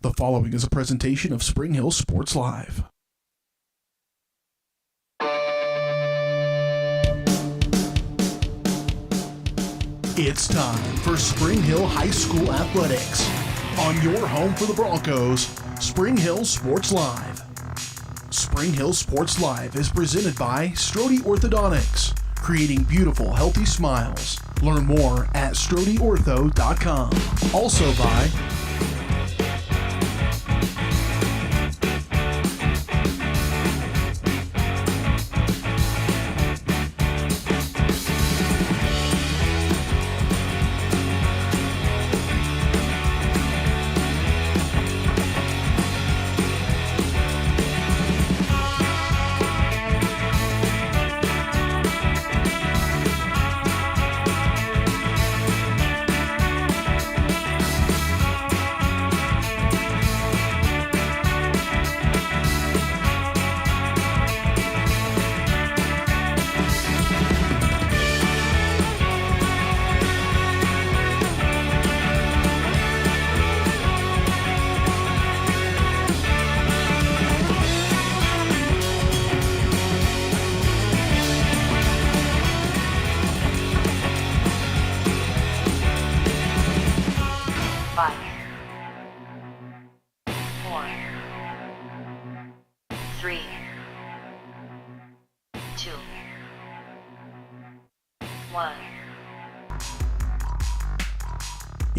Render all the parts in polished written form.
The following is a presentation of Spring Hill Sports Live. It's time for Spring Hill High School Athletics. On your home for the Broncos, Spring Hill Sports Live. Spring Hill Sports Live is presented by Strode Orthodontics, creating beautiful, healthy smiles. Learn more at StrodeOrtho.com. Also by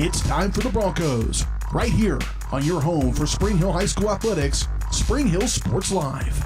It's time for the Broncos, right here on your home for Spring Hill High School Athletics, Spring Hill Sports Live.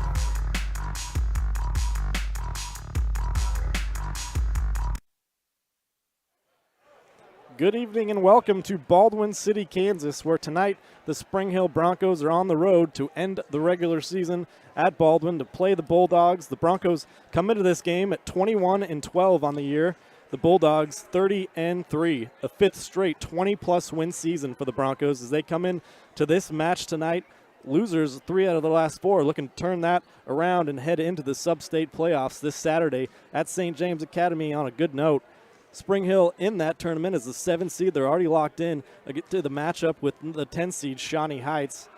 Good evening and welcome to Baldwin City, Kansas, where tonight the Spring Hill Broncos are on the road to end the regular season at Baldwin to play the Bulldogs. The Broncos come into this game at 21-12 on the year. The Bulldogs 30-3, a fifth straight 20-plus win season for the Broncos as they come in to this match tonight. Losers 3 out of the last 4 looking to turn that around and head into the sub-state playoffs this Saturday at St. James Academy on a good note. Spring Hill in that tournament is the 7th seed. They're already locked in to the matchup with the 10 seed Shawnee Heights.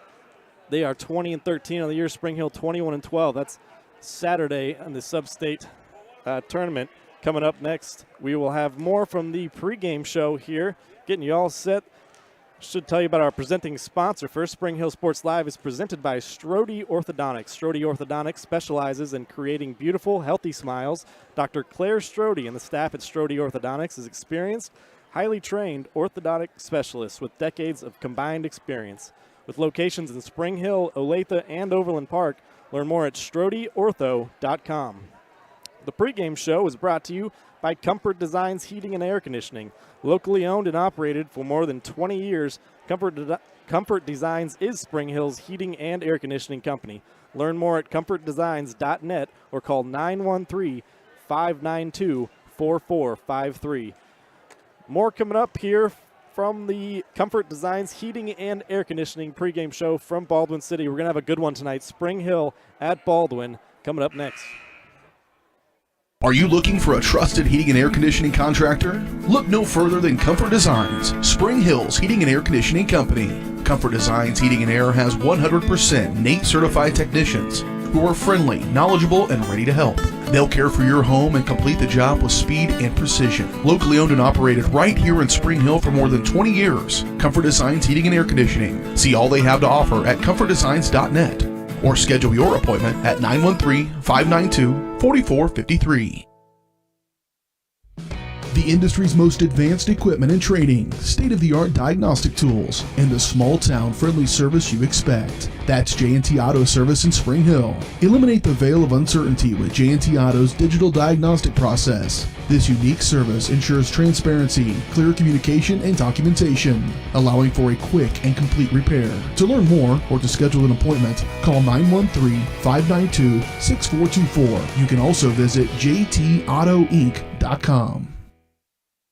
They are 20-13 on the year. Spring Hill 21-12. That's Saturday in the sub-state tournament. Coming up next, we will have more from the pregame show here, getting you all set. Should tell you about our presenting sponsor first. Spring Hill Sports Live is presented by Strode Orthodontics. Strode Orthodontics specializes in creating beautiful, healthy smiles. Dr. Claire Strode and the staff at Strode Orthodontics is experienced, highly trained orthodontic specialists with decades of combined experience. With locations in Spring Hill, Olathe, and Overland Park, learn more at StrodeOrtho.com. The pregame show is brought to you by Comfort Designs Heating and Air Conditioning. Locally owned and operated for more than 20 years, Comfort Designs is Spring Hill's heating and air conditioning company. Learn more at comfortdesigns.net or call 913-592-4453. More coming up here from the Comfort Designs Heating and Air Conditioning pregame show from Baldwin City. We're going to have a good one tonight. Spring Hill at Baldwin coming up next. Are you looking for a trusted heating and air conditioning contractor? Look no further than Comfort Designs, Spring Hill's heating and air conditioning company. Comfort Designs Heating and Air has 100% NATE certified technicians who are friendly, knowledgeable, and ready to help. They'll care for your home and complete the job with speed and precision. Locally owned and operated right here in Spring Hill for more than 20 years. Comfort Designs Heating and Air Conditioning. See all they have to offer at comfortdesigns.net. Or schedule your appointment at 913-592-4453. The industry's most advanced equipment and training, state-of-the-art diagnostic tools, and the small-town friendly service you expect. That's J&T Auto Service in Spring Hill. Eliminate the veil of uncertainty with J&T Auto's digital diagnostic process. This unique service ensures transparency, clear communication, and documentation, allowing for a quick and complete repair. To learn more or to schedule an appointment, call 913-592-6424. You can also visit jtautoinc.com.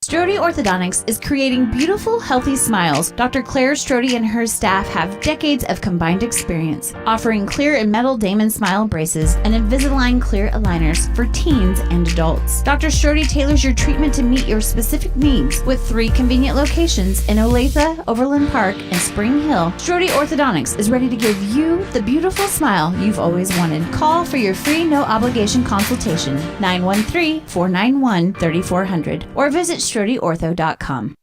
Strode Orthodontics is creating beautiful, healthy smiles. Dr. Claire Strode and her staff have decades of combined experience, offering clear and metal Damon smile braces and Invisalign clear aligners for teens and adults. Dr. Strode tailors your treatment to meet your specific needs with 3 convenient locations in Olathe, Overland Park, and Spring Hill. Strode Orthodontics is ready to give you the beautiful smile you've always wanted. Call for your free no-obligation consultation, 913-491-3400, or visit StrodeOrtho.com.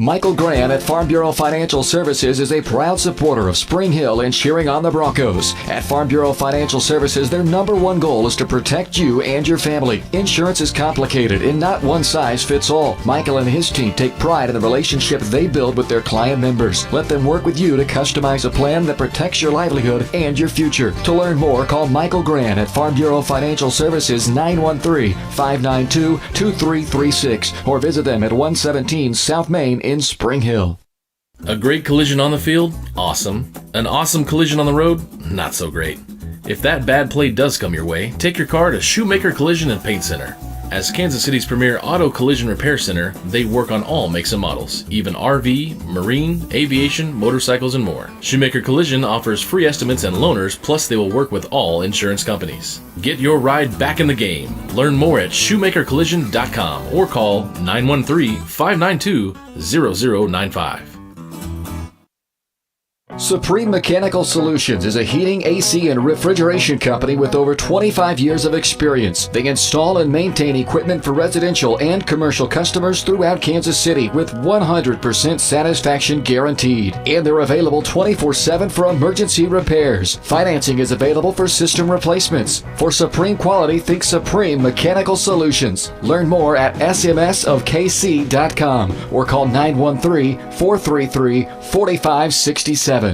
Michael Grant at Farm Bureau Financial Services is a proud supporter of Spring Hill and cheering on the Broncos. At Farm Bureau Financial Services, their number one goal is to protect you and your family. Insurance is complicated and not one size fits all. Michael and his team take pride in the relationship they build with their client members. Let them work with you to customize a plan that protects your livelihood and your future. To learn more, call Michael Grant at Farm Bureau Financial Services 913-592-2336 or visit them at 117 South Main in Spring Hill. A great collision on the field? Awesome. An awesome collision on the road? Not so great. If that bad play does come your way, take your car to Shoemaker Collision and Paint Center. As Kansas City's premier auto collision repair center, they work on all makes and models, even RV, marine, aviation, motorcycles, and more. Shoemaker Collision offers free estimates and loaners, plus they will work with all insurance companies. Get your ride back in the game. Learn more at shoemakercollision.com or call 913-592-0095. Supreme Mechanical Solutions is a heating, AC, and refrigeration company with over 25 years of experience. They install and maintain equipment for residential and commercial customers throughout Kansas City with 100% satisfaction guaranteed. And they're available 24/7 for emergency repairs. Financing is available for system replacements. For supreme quality, think Supreme Mechanical Solutions. Learn more at smsofkc.com or call 913-433-4567.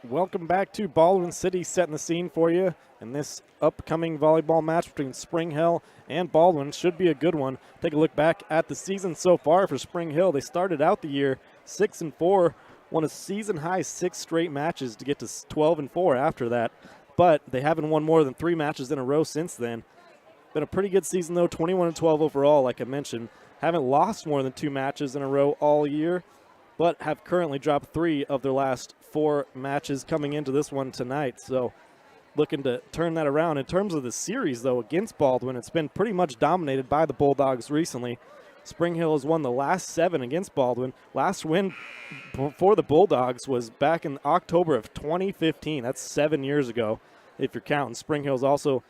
Welcome back to Baldwin City, setting the scene for you in this upcoming volleyball match between Spring Hill and Baldwin. Should be a good one. Take a look back at the season so far for Spring Hill. They started out the year 6-4, won a season-high 6 straight matches to get to 12-4 after that, but they haven't won more than 3 matches in a row since then. Been a pretty good season, though, 21-12 overall, like I mentioned. Haven't lost more than 2 matches in a row all year, but have currently dropped 3 of their last 4 matches coming into this one tonight. So looking to turn that around. In terms of the series, though, against Baldwin, it's been pretty much dominated by the Bulldogs recently. Spring Hill has won the last 7 against Baldwin. Last win for the Bulldogs was back in October of 2015. That's 7 years ago, if you're counting. Spring Hill's also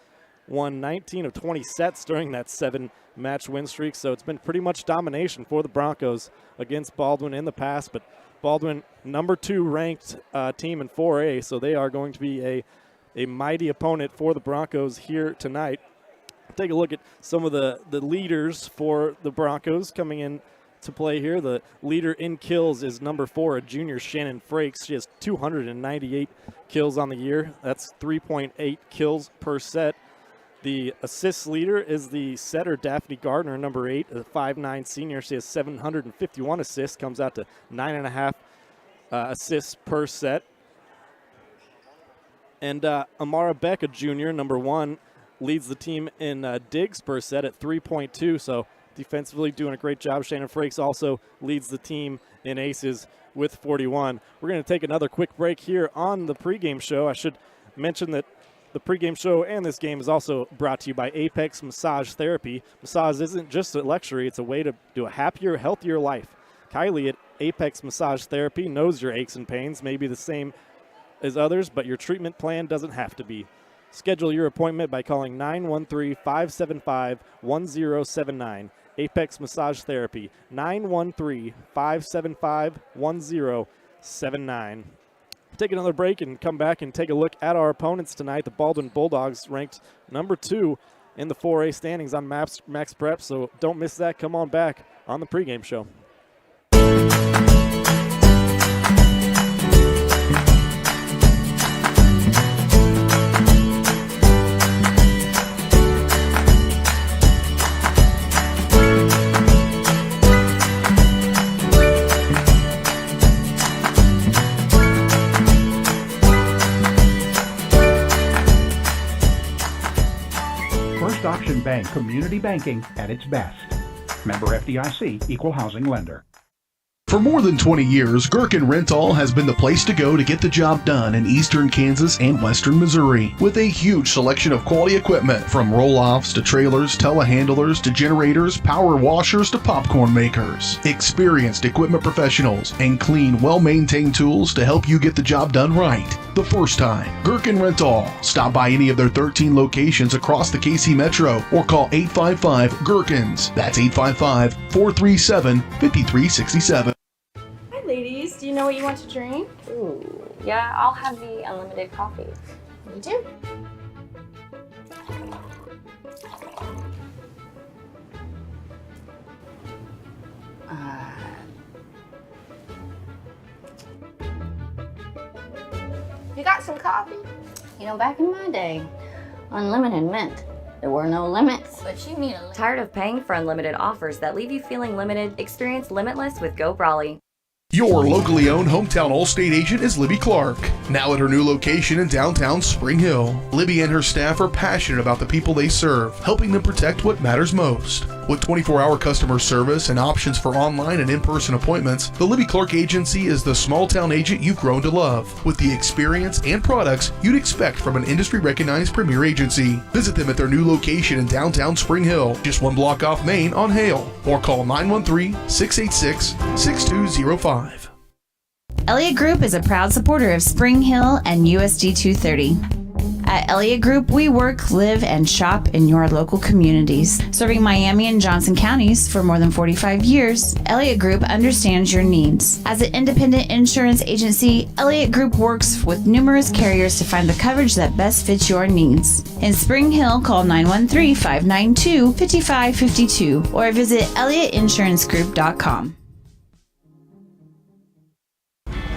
won 19 of 20 sets during that 7-match win streak, so it's been pretty much domination for the Broncos against Baldwin in the past. But Baldwin, number 2 ranked team in 4A, so they are going to be a mighty opponent for the Broncos here tonight. Take a look at some of the leaders for the Broncos coming in to play here. The leader in kills is number 4, a junior, Shannon Frakes. She has 298 kills on the year. That's 3.8 kills per set. The assists leader is the setter, Daphne Gardner, number 8, a 5'9" senior. She has 751 assists, comes out to 9.5 assists per set. And Amara Beck, a junior, number 1, leads the team in digs per set at 3.2, so defensively doing a great job. Shannon Frakes also leads the team in aces with 41. We're going to take another quick break here on the pregame show. I should mention that the pregame show and this game is also brought to you by Apex Massage Therapy. Massage isn't just a luxury, it's a way to do a happier, healthier life. Kylie at Apex Massage Therapy knows your aches and pains may be the same as others, but your treatment plan doesn't have to be. Schedule your appointment by calling 913-575-1079. Apex Massage Therapy, 913-575-1079. Take another break and come back and take a look at our opponents tonight. The Baldwin Bulldogs ranked number 2 in the 4A standings on Max Prep, so don't miss that. Come on back on the pregame show. First Auction Bank, community banking at its best. Member FDIC, equal housing lender. For more than 20 years, Gherkin Rental has been the place to go to get the job done in eastern Kansas and western Missouri. With a huge selection of quality equipment, from roll-offs to trailers, telehandlers to generators, power washers to popcorn makers. Experienced equipment professionals and clean, well-maintained tools to help you get the job done right the first time. Gherkin Rental. Stop by any of their 13 locations across the KC Metro or call 855-GHERKINS. That's 855-437-5367. Ladies, do you know what you want to drink? Ooh, yeah, I'll have the unlimited coffee. Me too. You got some coffee? You know, back in my day, unlimited meant there were no limits. But you need a limit. Tired of paying for unlimited offers that leave you feeling limited? Experience Limitless with Go Brawley. Your locally owned hometown Allstate agent is Libby Clark, now at her new location in downtown Spring Hill. Libby and her staff are passionate about the people they serve, helping them protect what matters most. With 24-hour customer service and options for online and in-person appointments, the Libby Clark Agency is the small-town agent you've grown to love, with the experience and products you'd expect from an industry-recognized premier agency. Visit them at their new location in downtown Spring Hill, just one block off Main on Hale, or call 913-686-6205. Elliott Group is a proud supporter of Spring Hill and USD 230. At Elliott Group, we work, live, and shop in your local communities. Serving Miami and Johnson counties for more than 45 years, Elliott Group understands your needs. As an independent insurance agency, Elliott Group works with numerous carriers to find the coverage that best fits your needs. In Spring Hill, call 913-592-5552 or visit ElliottInsuranceGroup.com.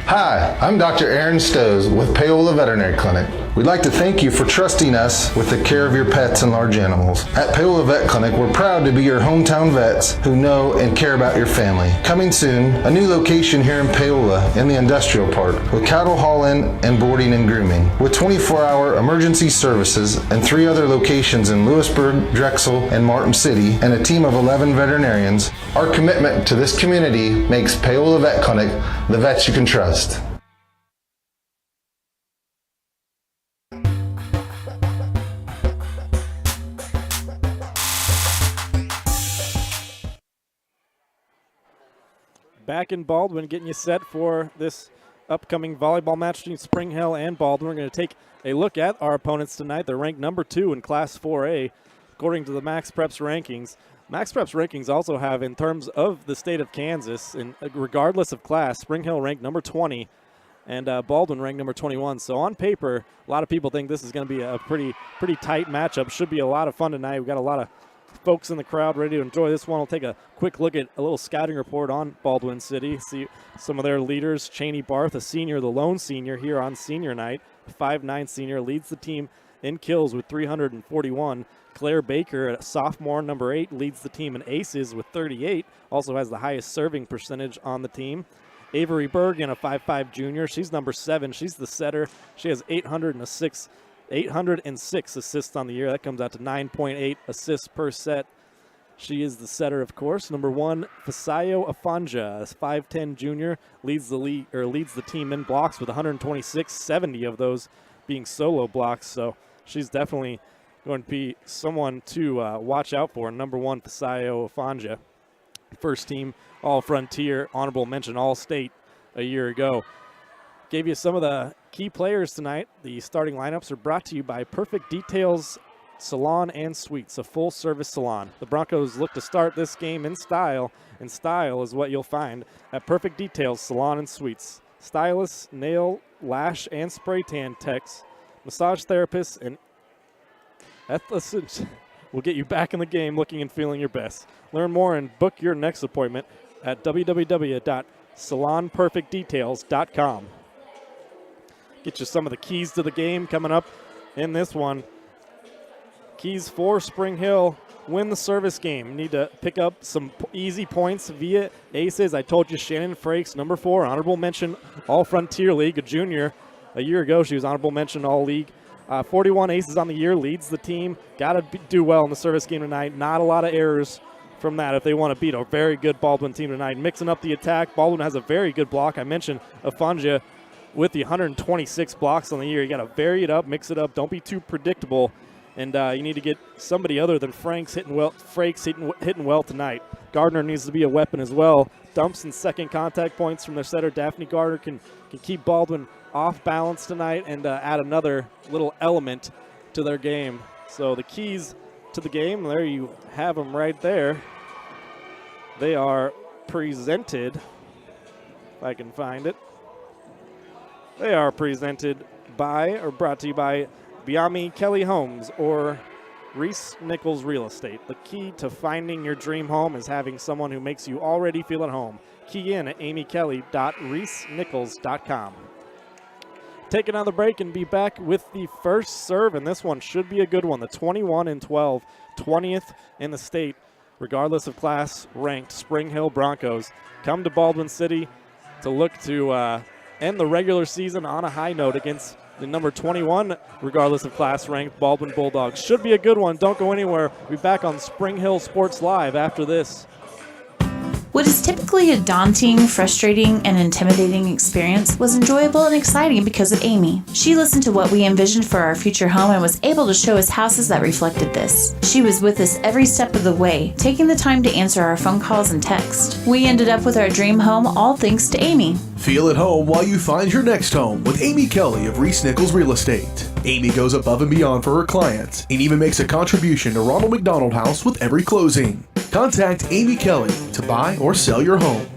Hi, I'm Dr. Aaron Stowe with Paola Veterinary Clinic. We'd like to thank you for trusting us with the care of your pets and large animals. At Paola Vet Clinic, we're proud to be your hometown vets who know and care about your family. Coming soon, a new location here in Paola in the industrial park with cattle haul-in and boarding and grooming. With 24-hour emergency services and 3 other locations in Lewisburg, Drexel, and Martin City, and a team of 11 veterinarians, our commitment to this community makes Paola Vet Clinic the vets you can trust. Back in Baldwin, getting you set for this upcoming volleyball match between Spring Hill and Baldwin. We're going to take a look at our opponents tonight. They're ranked number 2 in Class 4A, according to the Max Preps rankings. Max Preps rankings also have, in terms of the state of Kansas, and regardless of class, Spring Hill ranked number 20 and Baldwin ranked number 21. So on paper, a lot of people think this is going to be a pretty tight matchup. Should be a lot of fun tonight. We've got a lot of folks in the crowd ready to enjoy this one. We'll take a quick look at a little scouting report on Baldwin City. See some of their leaders. Cheney Barth, a senior, the lone senior here on senior night, 5'9" senior, leads the team in kills with 341. Claire Baker, a sophomore, number 8, leads the team in aces with 38. Also has the highest serving percentage on the team. Avery Bergen, a 5'5" junior, she's number 7. She's the setter. She has 806 assists on the year. That comes out to 9.8 assists per set. She is the setter, of course. Number 1, Fisayo Afanja, a 5'10" junior, leads the team in blocks with 126, 70 of those being solo blocks. So she's definitely going to be someone to watch out for. Number 1, Fisayo Afanja, first team All-Frontier, honorable mention All-State a year ago. Gave you some of the key players tonight. The starting lineups are brought to you by Perfect Details Salon and Suites, a full-service salon. The Broncos look to start this game in style, and style is what you'll find at Perfect Details Salon and Suites. Stylists, nail, lash, and spray tan techs, massage therapists, and aestheticians will get you back in the game looking and feeling your best. Learn more and book your next appointment at www.salonperfectdetails.com. Get you some of the keys to the game coming up in this one. Keys for Spring Hill: win the service game. You need to pick up some easy points via aces. I told you Shannon Frakes, number 4, honorable mention All-Frontier League, a junior, A year ago, she was honorable mention All-League. 41 aces on the year, leads the team. Got to do well in the service game tonight. Not a lot of errors from that if they want to beat a very good Baldwin team tonight. Mixing up the attack. Baldwin has a very good block. I mentioned Afonja with the 126 blocks on the year. You got to vary it up, mix it up. Don't be too predictable. And you need to get somebody other than Frakes hitting well tonight. Gardner needs to be a weapon as well. Dumps and second contact points from their setter. Daphne Gardner can keep Baldwin off balance tonight and add another little element to their game. So the keys to the game, there you have them right there. They are presented, if I can find it. They are presented by, or brought to you by, Biami Kelly Homes or Reese Nichols Real Estate. The key to finding your dream home is having someone who makes you already feel at home. Key in at amykelly.reesenichols.com. Take another break and be back with the first serve, and this one should be a good one. The 21-12, 20th in the state, regardless of class, ranked Spring Hill Broncos come to Baldwin City to look to end the regular season on a high note against the number 21, regardless of class, ranked Baldwin Bulldogs. Should be a good one. Don't go anywhere. We'll be back on Spring Hill Sports Live after this. What is typically a daunting, frustrating, and intimidating experience was enjoyable and exciting because of Amy. She listened to what we envisioned for our future home and was able to show us houses that reflected this. She was with us every step of the way, taking the time to answer our phone calls and texts. We ended up with our dream home, all thanks to Amy. Feel at home while you find your next home with Amy Kelly of Reese Nichols Real Estate. Amy goes above and beyond for her clients and even makes a contribution to Ronald McDonald House with every closing. Contact Amy Kelly to buy or sell your home.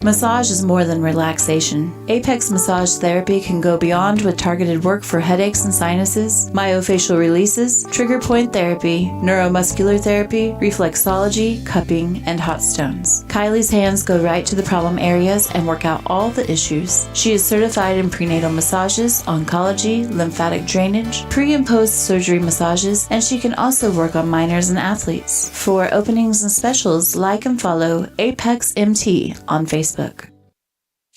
Massage is more than relaxation. Apex Massage Therapy can go beyond with targeted work for headaches and sinuses, myofascial releases, trigger point therapy, neuromuscular therapy, reflexology, cupping, and hot stones. Kylie's hands go right to the problem areas and work out all the issues. She is certified in prenatal massages, oncology, lymphatic drainage, pre- and post-surgery massages, and she can also work on minors and athletes. For openings and specials, like and follow Apex MT on Facebook.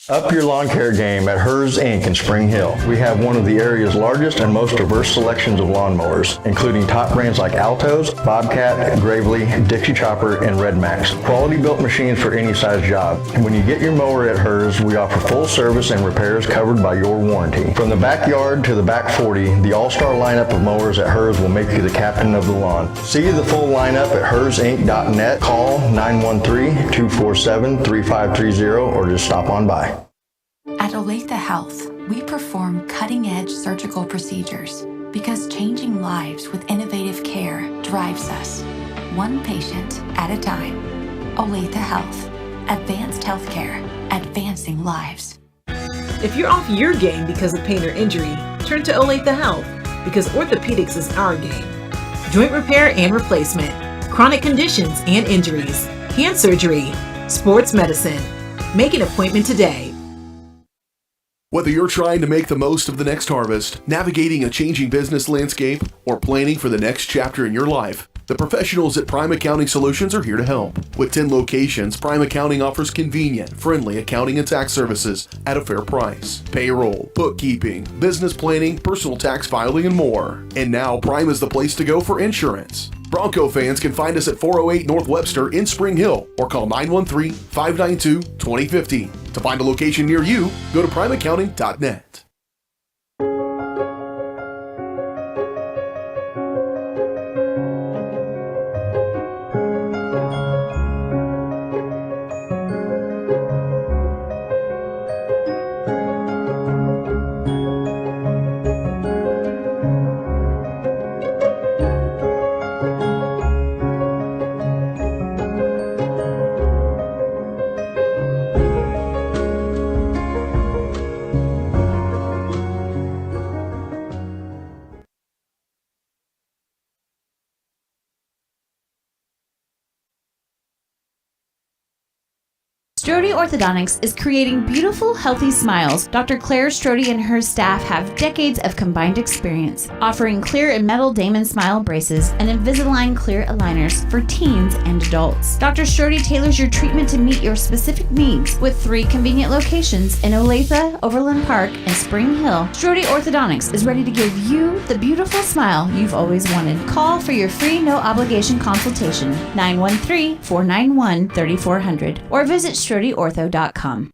Up your lawn care game at Hers Inc. in Spring Hill. We have one of the area's largest and most diverse selections of lawnmowers, including top brands like Altos, Bobcat, Gravely, Dixie Chopper, and Red Max. Quality built machines for any size job. And when you get your mower at Hers, we offer full service and repairs covered by your warranty. From the backyard to the back 40, the all-star lineup of mowers at Hers will make you the captain of the lawn. See the full lineup at hersinc.net. Call 913-247-3530 or just stop on by. At Olathe Health, we perform cutting-edge surgical procedures because changing lives with innovative care drives us, one patient at a time. Olathe Health, advanced healthcare, advancing lives. If you're off your game because of pain or injury, turn to Olathe Health because orthopedics is our game. Joint repair and replacement, chronic conditions and injuries, hand surgery, sports medicine. Make an appointment today. Whether you're trying to make the most of the next harvest, navigating a changing business landscape, or planning for the next chapter in your life, the professionals at Prime Accounting Solutions are here to help. With 10 locations, Prime Accounting offers convenient, friendly accounting and tax services at a fair price. Payroll, bookkeeping, business planning, personal tax filing, and more. And now Prime is the place to go for insurance. Bronco fans can find us at 408 North Webster in Spring Hill or call 913-592-2050. To find a location near you, go to primeaccounting.net. Strode Orthodontics is creating beautiful, healthy smiles. Dr. Claire Strode and her staff have decades of combined experience, offering clear and metal Damon smile braces and Invisalign clear aligners for teens and adults. Dr. Strode tailors your treatment to meet your specific needs with 3 convenient locations in Olathe, Overland Park, and Spring Hill. Strode Orthodontics is ready to give you the beautiful smile you've always wanted. Call for your free no-obligation consultation, 913-491-3400, or visit StrodeOrtho.com.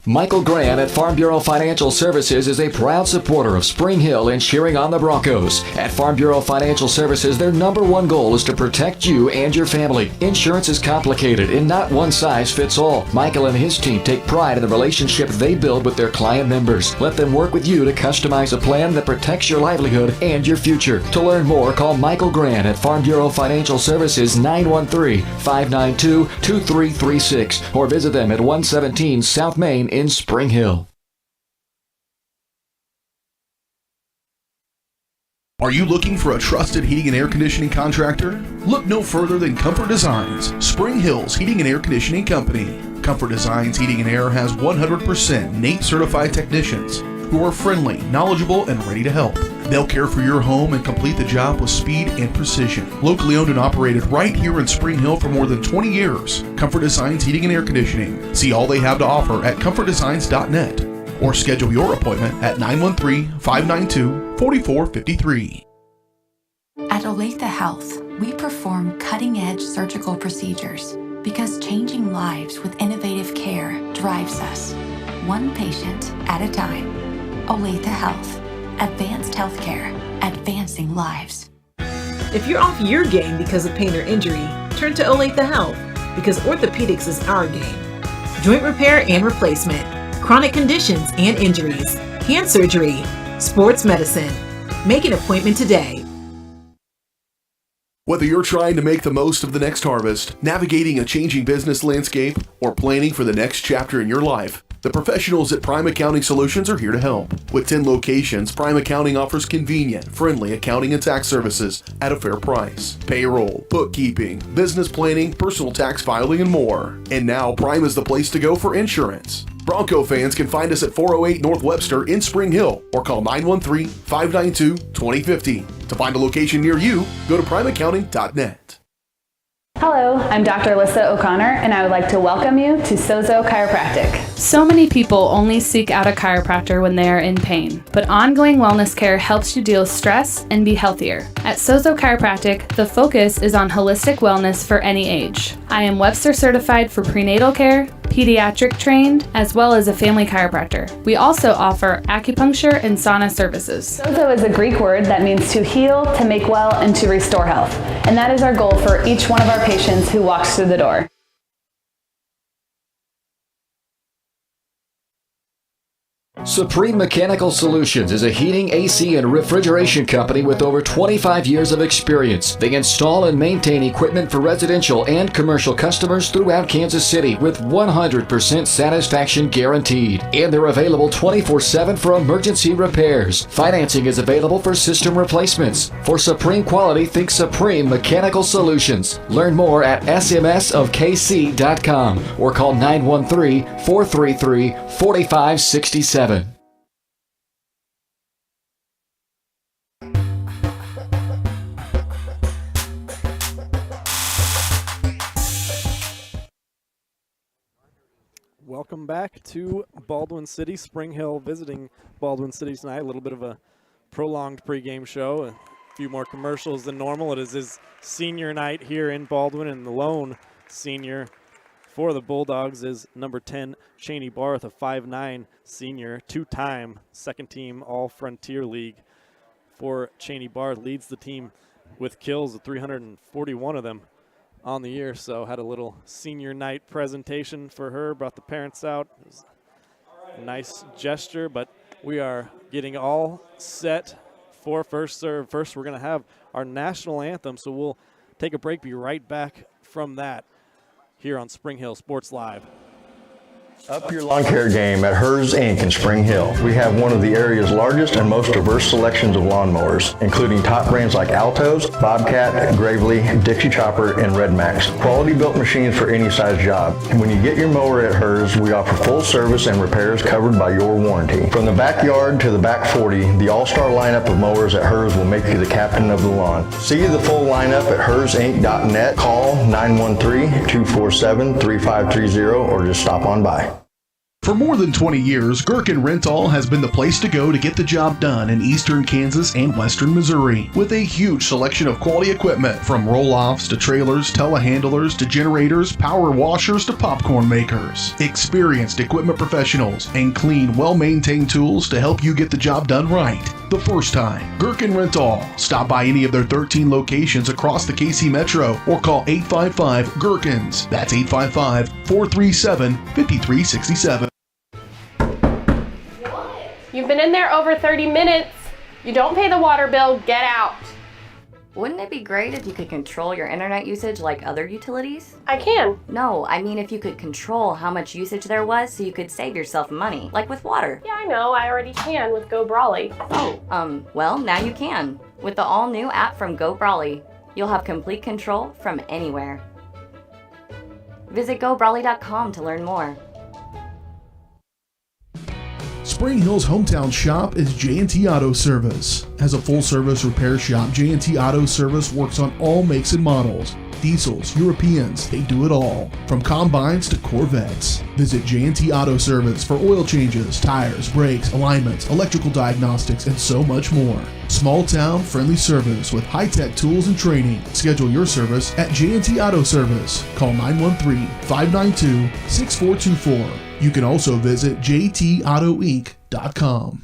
Michael Grant at Farm Bureau Financial Services is a proud supporter of Spring Hill and cheering on the Broncos. At Farm Bureau Financial Services, their #1 goal is to protect you and your family. Insurance is complicated and not one size fits all. Michael and his team take pride in the relationship they build with their client members. Let them work with you to customize a plan that protects your livelihood and your future. To learn more, call Michael Grant at Farm Bureau Financial Services 913-592-2336 or visit them at 117 South Main in Spring Hill. Are you looking for a trusted heating and air conditioning contractor? Look no further than Comfort Designs, Spring Hill's heating and air conditioning company. Comfort Designs Heating and Air has 100% NATE certified technicians who are friendly, knowledgeable, and ready to help. They'll care for your home and complete the job with speed and precision. Locally owned and operated right here in Spring Hill for more than 20 years, Comfort Designs Heating and Air Conditioning. See all they have to offer at comfortdesigns.net or schedule your appointment at 913-592-4453. At Olathe Health, we perform cutting-edge surgical procedures because changing lives with innovative care drives us, one patient at a time. Olathe Health. Advanced healthcare, advancing lives. If you're off your game because of pain or injury, turn to Olathe Health because orthopedics is our game. Joint repair and replacement, chronic conditions and injuries, hand surgery, sports medicine. Make an appointment today. Whether you're trying to make the most of the next harvest, navigating a changing business landscape, or planning for the next chapter in your life, the professionals at Prime Accounting Solutions are here to help. With 10 locations, Prime Accounting offers convenient, friendly accounting and tax services at a fair price. Payroll, bookkeeping, business planning, personal tax filing, and more. And now Prime is the place to go for insurance. Bronco fans can find us at 408 North Webster in Spring Hill or call 913-592-2050. To find a location near you, go to primeaccounting.net. Hello, I'm Dr. Alyssa O'Connor, and I would like to welcome you to Sozo Chiropractic. So many people only seek out a chiropractor when they are in pain, but ongoing wellness care helps you deal with stress and be healthier. At Sozo Chiropractic, the focus is on holistic wellness for any age. I am Webster certified for prenatal care, pediatric trained, as well as a family chiropractor. We also offer acupuncture and sauna services. Sozo is a Greek word that means to heal, to make well, and to restore health. And that is our goal for each one of our patients who walks through the door. Supreme Mechanical Solutions is a heating, AC, and refrigeration company with over 25 years of experience. They install and maintain equipment for residential and commercial customers throughout Kansas City with 100% satisfaction guaranteed. And they're available 24/7 for emergency repairs. Financing is available for system replacements. For supreme quality, think Supreme Mechanical Solutions. Learn more at smsofkc.com or call 913-433-4567. Welcome back to Baldwin City. Spring Hill visiting Baldwin City tonight. A little bit of a prolonged pregame show. A few more commercials than normal. It is his senior night here in Baldwin, and the lone senior for the Bulldogs is number 10, Cheney Barth, a 5'9" senior, two-time second-team All-Frontier League for Cheney Barth. Leads the team with kills, 341 of them on the year, so had a little senior night presentation for her, brought the parents out. It was a nice gesture, but we are getting all set for first serve. First, we're going to have our national anthem, so we'll take a break, be right back from that here on Spring Hill Sports Live. Up your lawn care game at Hers Inc. in Spring Hill. We have one of the area's largest and most diverse selections of lawnmowers, including top brands like Altos, Bobcat, Gravely, Dixie Chopper, and Red Max. Quality built machines for any size job. And when you get your mower at Hers, we offer full service and repairs covered by your warranty. From the backyard to the back 40, the all-star lineup of mowers at Hers will make you the captain of the lawn. See the full lineup at hersinc.net. Call 913-247-3530 or just stop on by. For more than 20 years, Gherkin Rental has been the place to go to get the job done in eastern Kansas and western Missouri. With a huge selection of quality equipment, from roll-offs to trailers, telehandlers to generators, power washers to popcorn makers. Experienced equipment professionals and clean, well-maintained tools to help you get the job done right the first time. Gherkin Rental. Stop by any of their 13 locations across the KC Metro or call 855-GHERKINS. That's 855-437-5367. You've been in there over 30 minutes. You don't pay the water bill, get out. Wouldn't it be great if you could control your internet usage like other utilities? I can. No, I mean if you could control how much usage there was so you could save yourself money, like with water. Yeah, I know, I already can with Go Brawly. Well, now you can. With the all-new app from Go Brawly, you'll have complete control from anywhere. Visit GoBrawly.com to learn more. Spring Hill's hometown shop is J&T Auto Service. As a full-service repair shop, J&T Auto Service works on all makes and models. Diesels, Europeans, they do it all. From combines to Corvettes. Visit J&T Auto Service for oil changes, tires, brakes, alignments, electrical diagnostics, and so much more. Small town, friendly service with high-tech tools and training. Schedule your service at J&T Auto Service. Call 913-592-6424. You can also visit jtautoinc.com.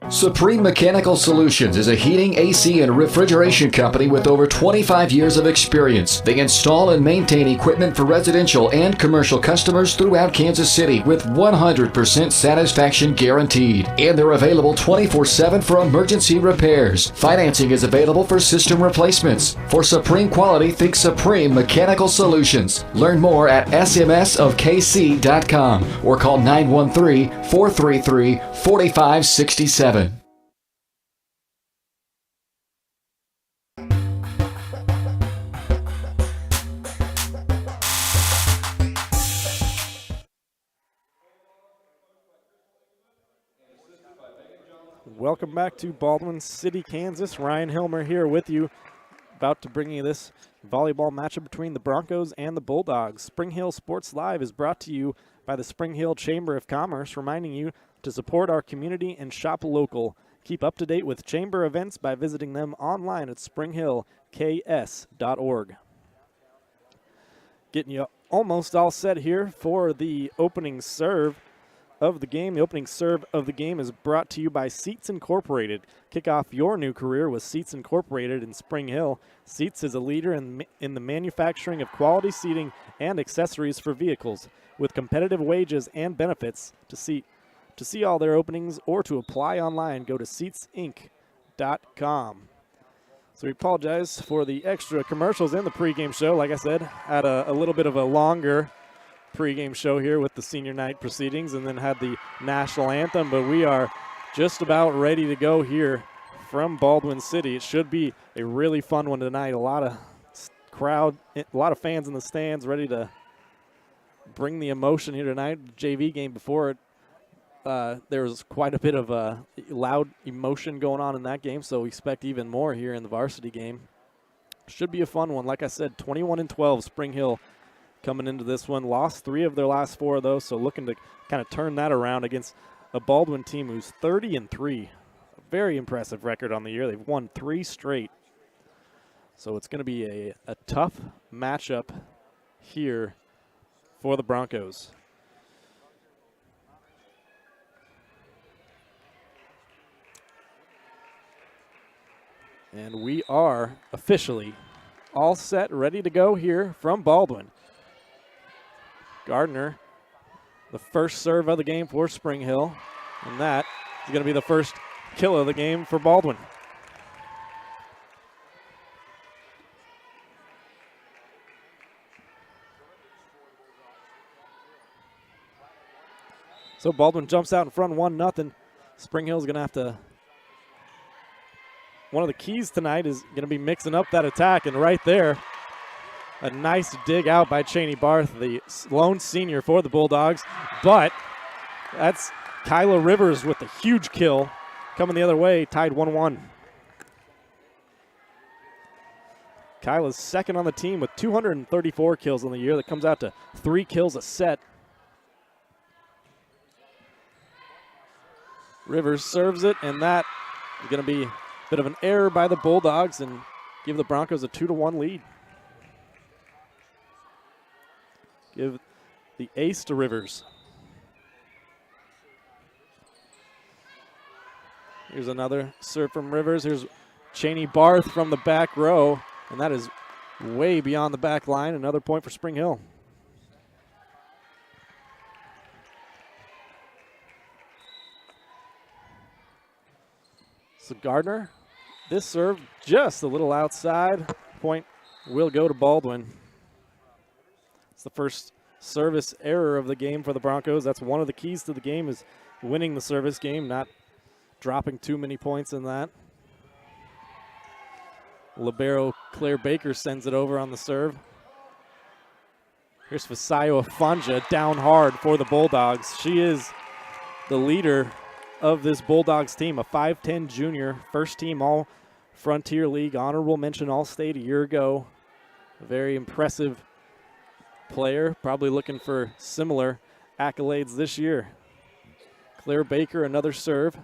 Supreme Mechanical Solutions is a heating, AC, and refrigeration company with over 25 years of experience. They install and maintain equipment for residential and commercial customers throughout Kansas City with 100% satisfaction guaranteed. And they're available 24/7 for emergency repairs. Financing is available for system replacements. For supreme quality, think Supreme Mechanical Solutions. Learn more at smsofkc.com or call 913-433-4567. Welcome back to Baldwin City, Kansas. Ryan Hilmer here with you, about to bring you this volleyball matchup between the Broncos and the Bulldogs. Spring Hill Sports Live is brought to you by the Spring Hill Chamber of Commerce, reminding you to support our community and shop local. Keep up to date with chamber events by visiting them online at springhillks.org. Getting you almost all set here for the opening serve of the game. The opening serve of the game is brought to you by Seats Incorporated. Kick off your new career with Seats Incorporated in Spring Hill. Seats is a leader in the manufacturing of quality seating and accessories for vehicles, with competitive wages and benefits. To see all their openings or to apply online, go to seatsinc.com. So we apologize for the extra commercials in the pregame show. Like I said, had a little bit of a longer pregame show here with the senior night proceedings and then had the national anthem, but we are just about ready to go here from Baldwin City. It should be a really fun one tonight. A lot of fans in the stands ready to bring the emotion here tonight. The JV game before it, there was quite a bit of loud emotion going on in that game, so we expect even more here in the varsity game. Should be a fun one. Like I said, 21-12 Spring Hill coming into this one. Lost 3 of their last 4, though, so looking to kind of turn that around against a Baldwin team who's 30-3. A very impressive record on the year. They've won 3 straight. So it's going to be a tough matchup here for the Broncos. And we are officially all set, ready to go here from Baldwin. Gardner, the first serve of the game for Spring Hill, and that is going to be the first kill of the game for Baldwin. So Baldwin jumps out in front 1-0. Spring Hill's going to have to. One of the keys tonight is going to be mixing up that attack, and right there, a nice dig out by Cheney Barth, the lone senior for the Bulldogs. But that's Kyla Rivers with the huge kill coming the other way, tied 1-1. Kyla's second on the team with 234 kills on the year. That comes out to 3 kills a set. Rivers serves it, and that is going to be a bit of an error by the Bulldogs and give the Broncos a 2-1 lead. Give the ace to Rivers. Here's another serve from Rivers. Here's Cheney Barth from the back row, and that is way beyond the back line. Another point for Spring Hill. So Gardner, this serve just a little outside. Point will go to Baldwin. It's the first service error of the game for the Broncos. That's one of the keys to the game, is winning the service game, not dropping too many points in that. Libero Claire Baker sends it over on the serve. Here's Fasayo Afanja down hard for the Bulldogs. She is the leader of this Bulldogs team, a 5'10 junior, first team All Frontier League, honorable mention All-State a year ago. A very impressive player, probably looking for similar accolades this year. Claire Baker, another serve.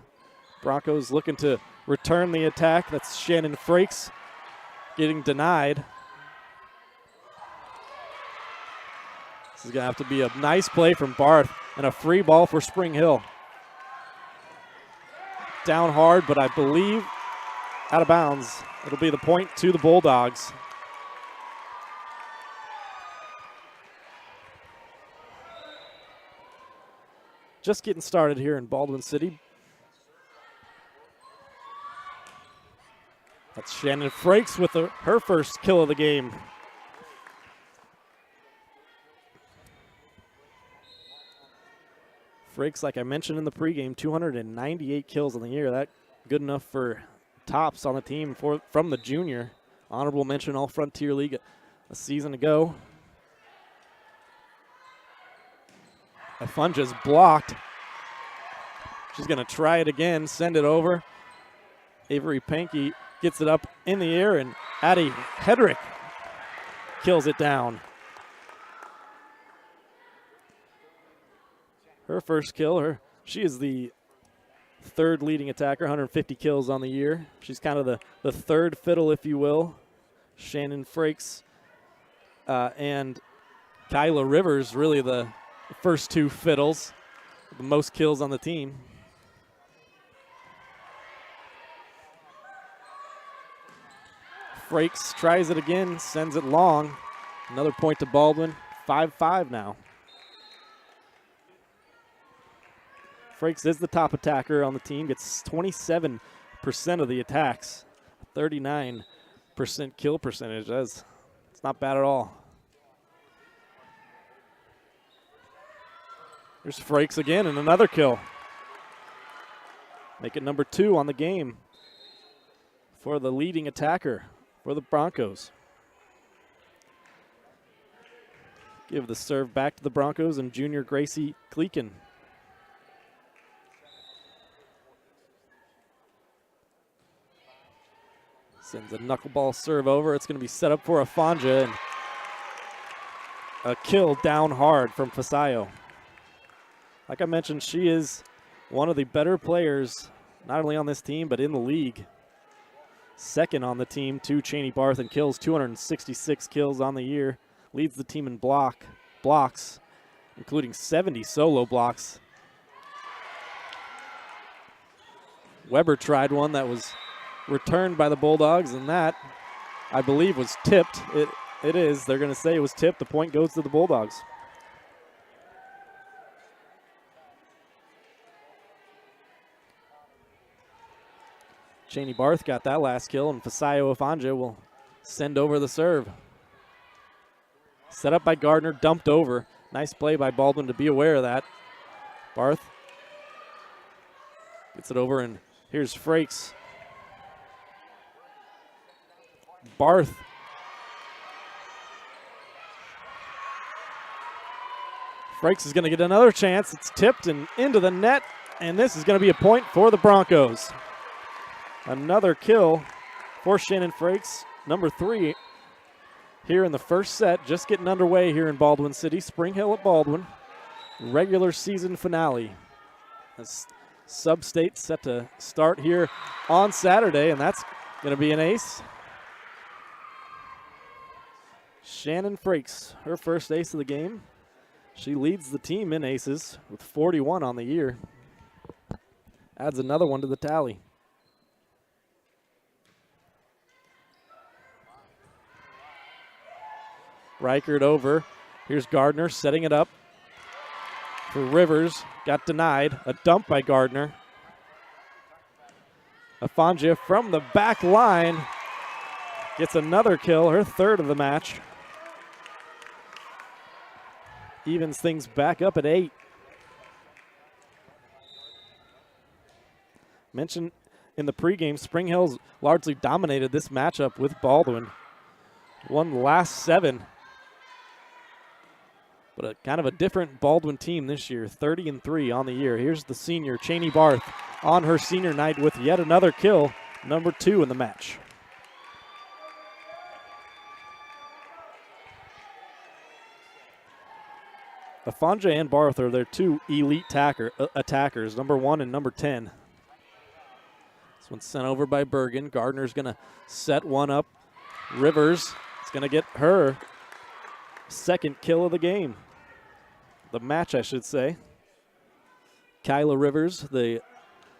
Broncos looking to return the attack. That's Shannon Frakes getting denied. This is going to have to be a nice play from Barth and a free ball for Spring Hill. Down hard, but I believe out of bounds. It'll be the point to the Bulldogs. Just getting started here in Baldwin City. That's Shannon Frakes with her first kill of the game. Frakes, like I mentioned in the pregame, 298 kills in the year. That good enough for tops on the team from the junior. Honorable mention All Frontier League a season ago. Afunja's blocked. She's going to try it again, send it over. Avery Pankey gets it up in the air, and Addie Hedrick kills it down. Her first kill, she is the third leading attacker, 150 kills on the year. She's kind of the third fiddle, if you will. Shannon Frakes and Kyla Rivers, really the first two fiddles, the most kills on the team. Frakes tries it again, sends it long. Another point to Baldwin, 5-5 now. Frakes is the top attacker on the team, gets 27% of the attacks, 39% kill percentage. It's not bad at all. There's Frakes again and another kill. Make it number 2 on the game for the leading attacker for the Broncos. Give the serve back to the Broncos and junior Gracie Gleekin. Sends a knuckleball serve over. It's going to be set up for Afanja, and a kill down hard from Fasayo. Like I mentioned, she is one of the better players, not only on this team, but in the league. Second on the team to Cheney Barth in kills, 266 kills on the year. Leads the team in blocks, including 70 solo blocks. Weber tried one that was returned by the Bulldogs, and that, I believe, was tipped. It is. They're going to say it was tipped. The point goes to the Bulldogs. Cheney Barth got that last kill, and Fasayo Afanja will send over the serve. Set up by Gardner, dumped over. Nice play by Baldwin to be aware of that. Barth gets it over, and here's Frakes. Barth. Frakes is going to get another chance. It's tipped and into the net, and this is going to be a point for the Broncos. Another kill for Shannon Frakes, number 3 here in the first set. Just getting underway here in Baldwin City. Spring Hill at Baldwin. Regular season finale. As Sub-State set to start here on Saturday, and that's going to be an ace. Shannon Frakes, her first ace of the game. She leads the team in aces with 41 on the year. Adds another one to the tally. Reichert over. Here's Gardner setting it up for Rivers. Got denied. A dump by Gardner. Afonja from the back line gets another kill, her third of the match. Evens things back up at 8. Mentioned in the pregame, Spring Hill's largely dominated this matchup with Baldwin. Won the last 7. But a kind of a different Baldwin team this year, 30-3 on the year. Here's the senior, Cheney Barth, on her senior night with yet another kill, number 2 in the match. Afonja and Barth are their 2 elite attackers, number 1 and number 10. This one's sent over by Bergen. Gardner's going to set one up. Rivers is going to get her second kill of the game. The match, I should say. Kyla Rivers, the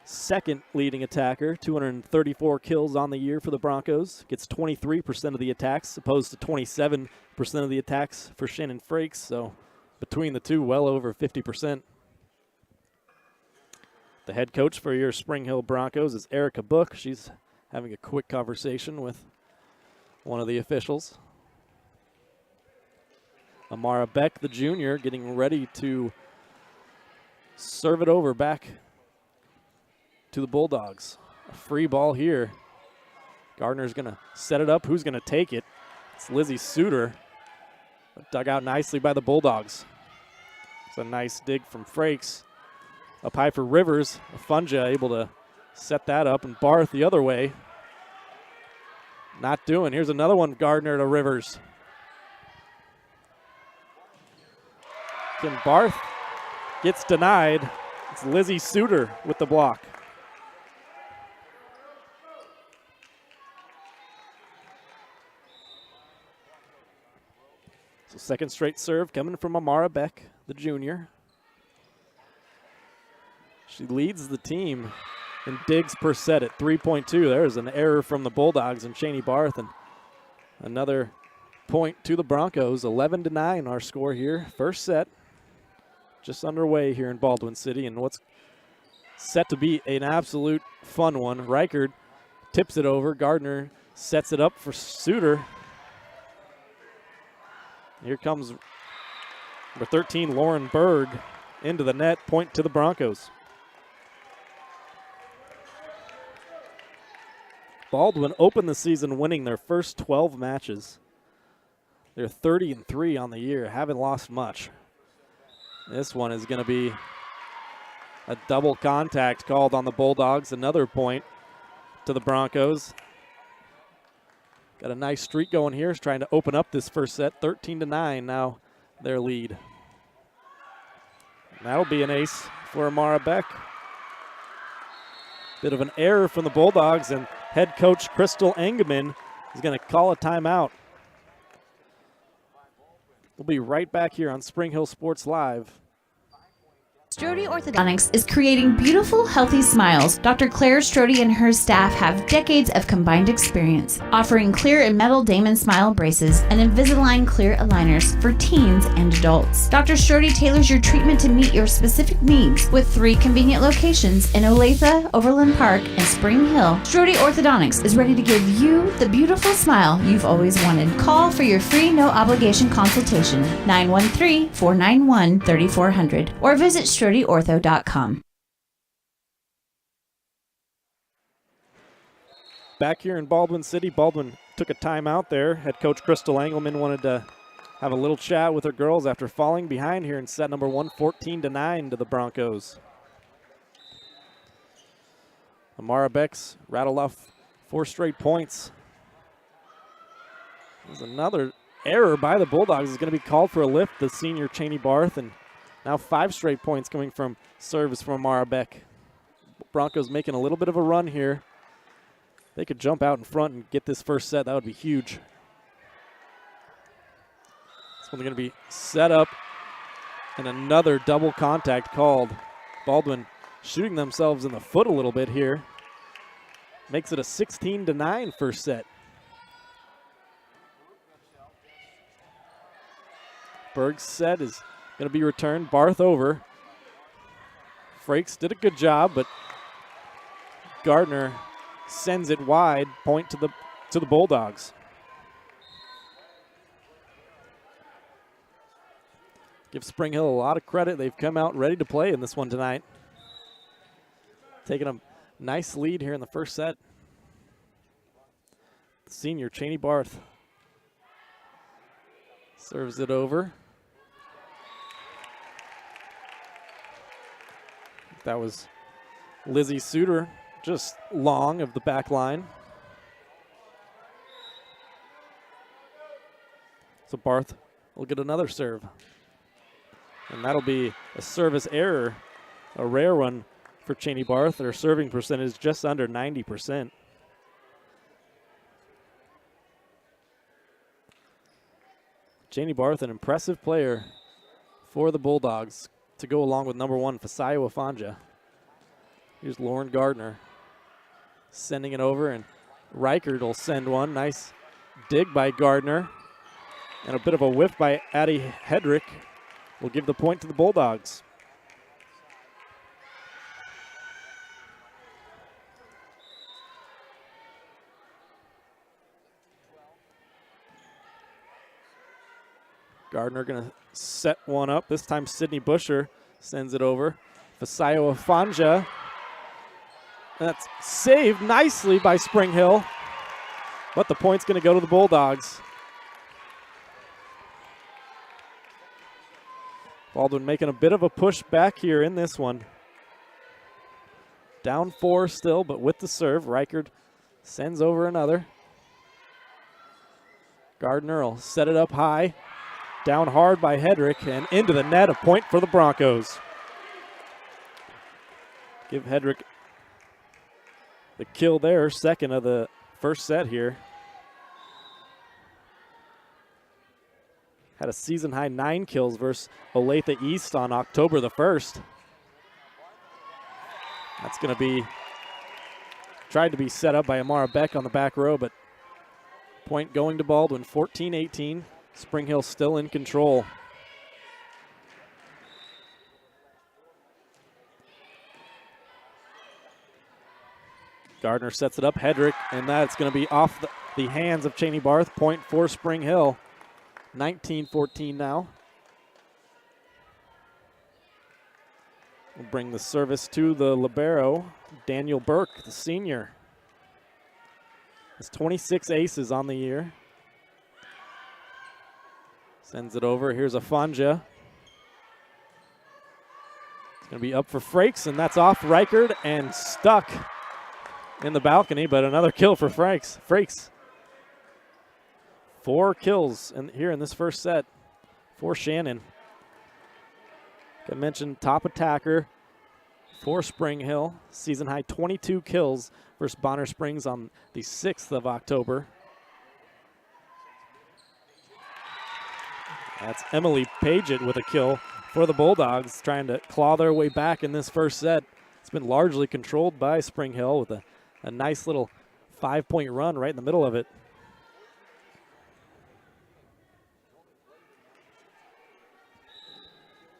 second leading attacker, 234 kills on the year for the Broncos. Gets 23% of the attacks, opposed to 27% of the attacks for Shannon Frakes. So between the two, well over 50%. The head coach for your Spring Hill Broncos is Erica Book. She's having a quick conversation with one of the officials. Amara Beck, the junior, getting ready to serve it over back to the Bulldogs. A free ball here. Gardner's going to set it up. Who's going to take it? It's Lizzie Suter. Dug out nicely by the Bulldogs. It's a nice dig from Frakes. Up high for Rivers. Afonja able to set that up, and Barth the other way. Not doing. Here's another one, Gardner to Rivers. Can Barth gets denied. It's Lizzie Suter with the block. So second straight serve coming from Amara Beck, the junior. She leads the team in digs per set at 3.2. There's an error from the Bulldogs and Cheney Barth, and another point to the Broncos. 11-9 our score here. First set just underway here in Baldwin City, and what's set to be an absolute fun one. Reichert tips it over. Gardner sets it up for Suter. Here comes number 13, Lauren Berg, into the net. Point to the Broncos. Baldwin opened the season winning their first 12 matches. They're 30-3 on the year, haven't lost much. This one is going to be a double contact called on the Bulldogs. Another point to the Broncos. Got a nice streak going here. Is trying to open up this first set. 13-9 now their lead. And that'll be an ace for Amara Beck. Bit of an error from the Bulldogs, and head coach Crystal Engeman is going to call a timeout. We'll be right back here on Spring Hill Sports Live. Strode Orthodontics is creating beautiful, healthy smiles. Dr. Claire Strode and her staff have decades of combined experience, offering clear and metal Damon smile braces and Invisalign clear aligners for teens and adults. Dr. Strode tailors your treatment to meet your specific needs with 3 convenient locations in Olathe, Overland Park, and Spring Hill. Strode Orthodontics is ready to give you the beautiful smile you've always wanted. Call for your free no-obligation consultation, 913-491-3400, or visit Strode sturdyortho.com. Back here in Baldwin City, Baldwin took a timeout there. Head coach Crystal Engelman wanted to have a little chat with her girls after falling behind here in set number 1, 14-9 to the Broncos. Amara Becks rattled off 4 straight points. There's another error by the Bulldogs. Is going to be called for a lift, the senior Cheney Barth, and now 5 straight points coming from service from Amara Beck. Broncos making a little bit of a run here. They could jump out in front and get this first set. That would be huge. This one's going to be set up, and another double contact called. Baldwin shooting themselves in the foot a little bit here. Makes it a 16-9 first set. Berg's set is going to be returned. Barth over. Frakes did a good job, but Gardner sends it wide. Point to the Bulldogs. Give Spring Hill a lot of credit. They've come out ready to play in this one tonight. Taking a nice lead here in the first set. The senior Cheney Barth serves it over. That was Lizzie Suter, just long of the back line. So Barth will get another serve. And that'll be a service error, a rare one for Cheney Barth. Their serving percentage just under 90%. Cheney Barth, an impressive player for the Bulldogs to go along with number 1, Fasayo Afanja. Here's Lauren Gardner sending it over, and Reichert will send one. Nice dig by Gardner. And a bit of a whiff by Addie Hedrick will give the point to the Bulldogs. Gardner going to set one up. This time Sydney Busher sends it over. Fasayo Afanja. That's saved nicely by Spring Hill. But the point's going to go to the Bulldogs. Baldwin making a bit of a push back here in this one. Down 4 still, but with the serve. Reichert sends over another. Gardner will set it up high. Down hard by Hedrick and into the net. A point for the Broncos. Give Hedrick the kill there, second of the first set here. Had a season high 9 kills versus Olathe East on October the 1st. That's going to be tried to be set up by Amara Beck on the back row, but point going to Baldwin, 14-18. Spring Hill still in control. Gardner sets it up, Hedrick, and that's going to be off the hands of Cheney Barth. Point for Spring Hill. 19-14 now. We'll bring the service to the libero, Daniel Burke, the senior. Has 26 aces on the year. Sends it over. Here's Afanja. It's going to be up for Frakes, and that's off Reichert and stuck in the balcony, but another kill for Frakes. 4 kills here in this first set for Shannon. Like I mentioned, top attacker for Spring Hill. Season high 22 kills versus Bonner Springs on the 6th of October. That's Emily Paget with a kill for the Bulldogs, trying to claw their way back in this first set. It's been largely controlled by Spring Hill with a nice little 5-point run right in the middle of it.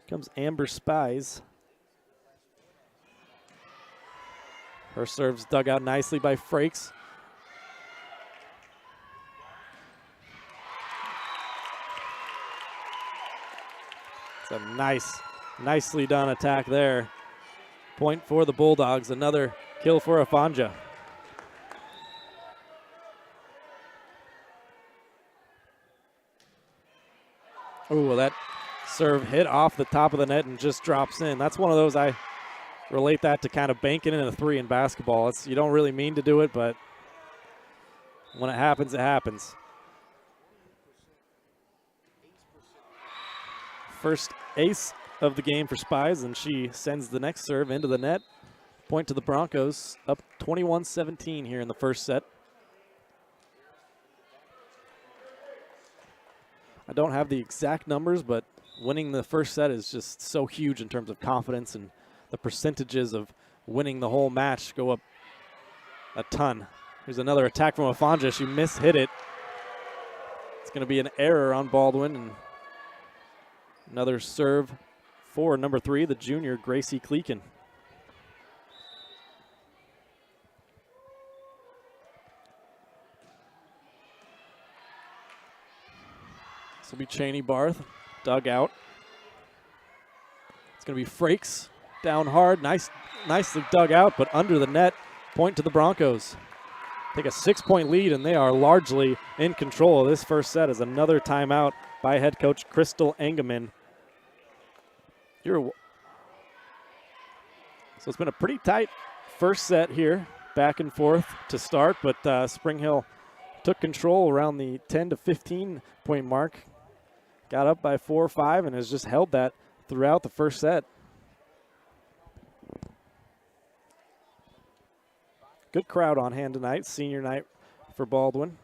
Comes Amber Spies. Her serve's dug out nicely by Frakes. It's a Nicely done attack there. Point for the Bulldogs. Another kill for Afanja. Ooh, well, that serve hit off the top of the net and just drops in. That's one of those, I relate that to kind of banking in a three in basketball. You don't really mean to do it, but when it happens, it happens. First ace of the game for Spies, and she sends the next serve into the net. Point to the Broncos, up 21-17 here in the first set. I don't have the exact numbers, but winning the first set is just so huge in terms of confidence, and the percentages of winning the whole match go up a ton. Here's another attack from Afanja. She mishit it. It's going to be an error on Baldwin, and another serve for number 3, the junior, Gracie Kleekin. This will be Cheney Barth, dug out. It's going to be Frakes, down hard, nicely dug out, but under the net. Point to the Broncos. Take a 6-point lead, and they are largely in control of this first set as another timeout by head coach Crystal Engemann. So it's been a pretty tight first set here, back and forth to start, but Spring Hill took control around the 10 to 15 point mark. Got up by 4 or 5 and has just held that throughout the first set. Good crowd on hand tonight, senior night for Baldwin.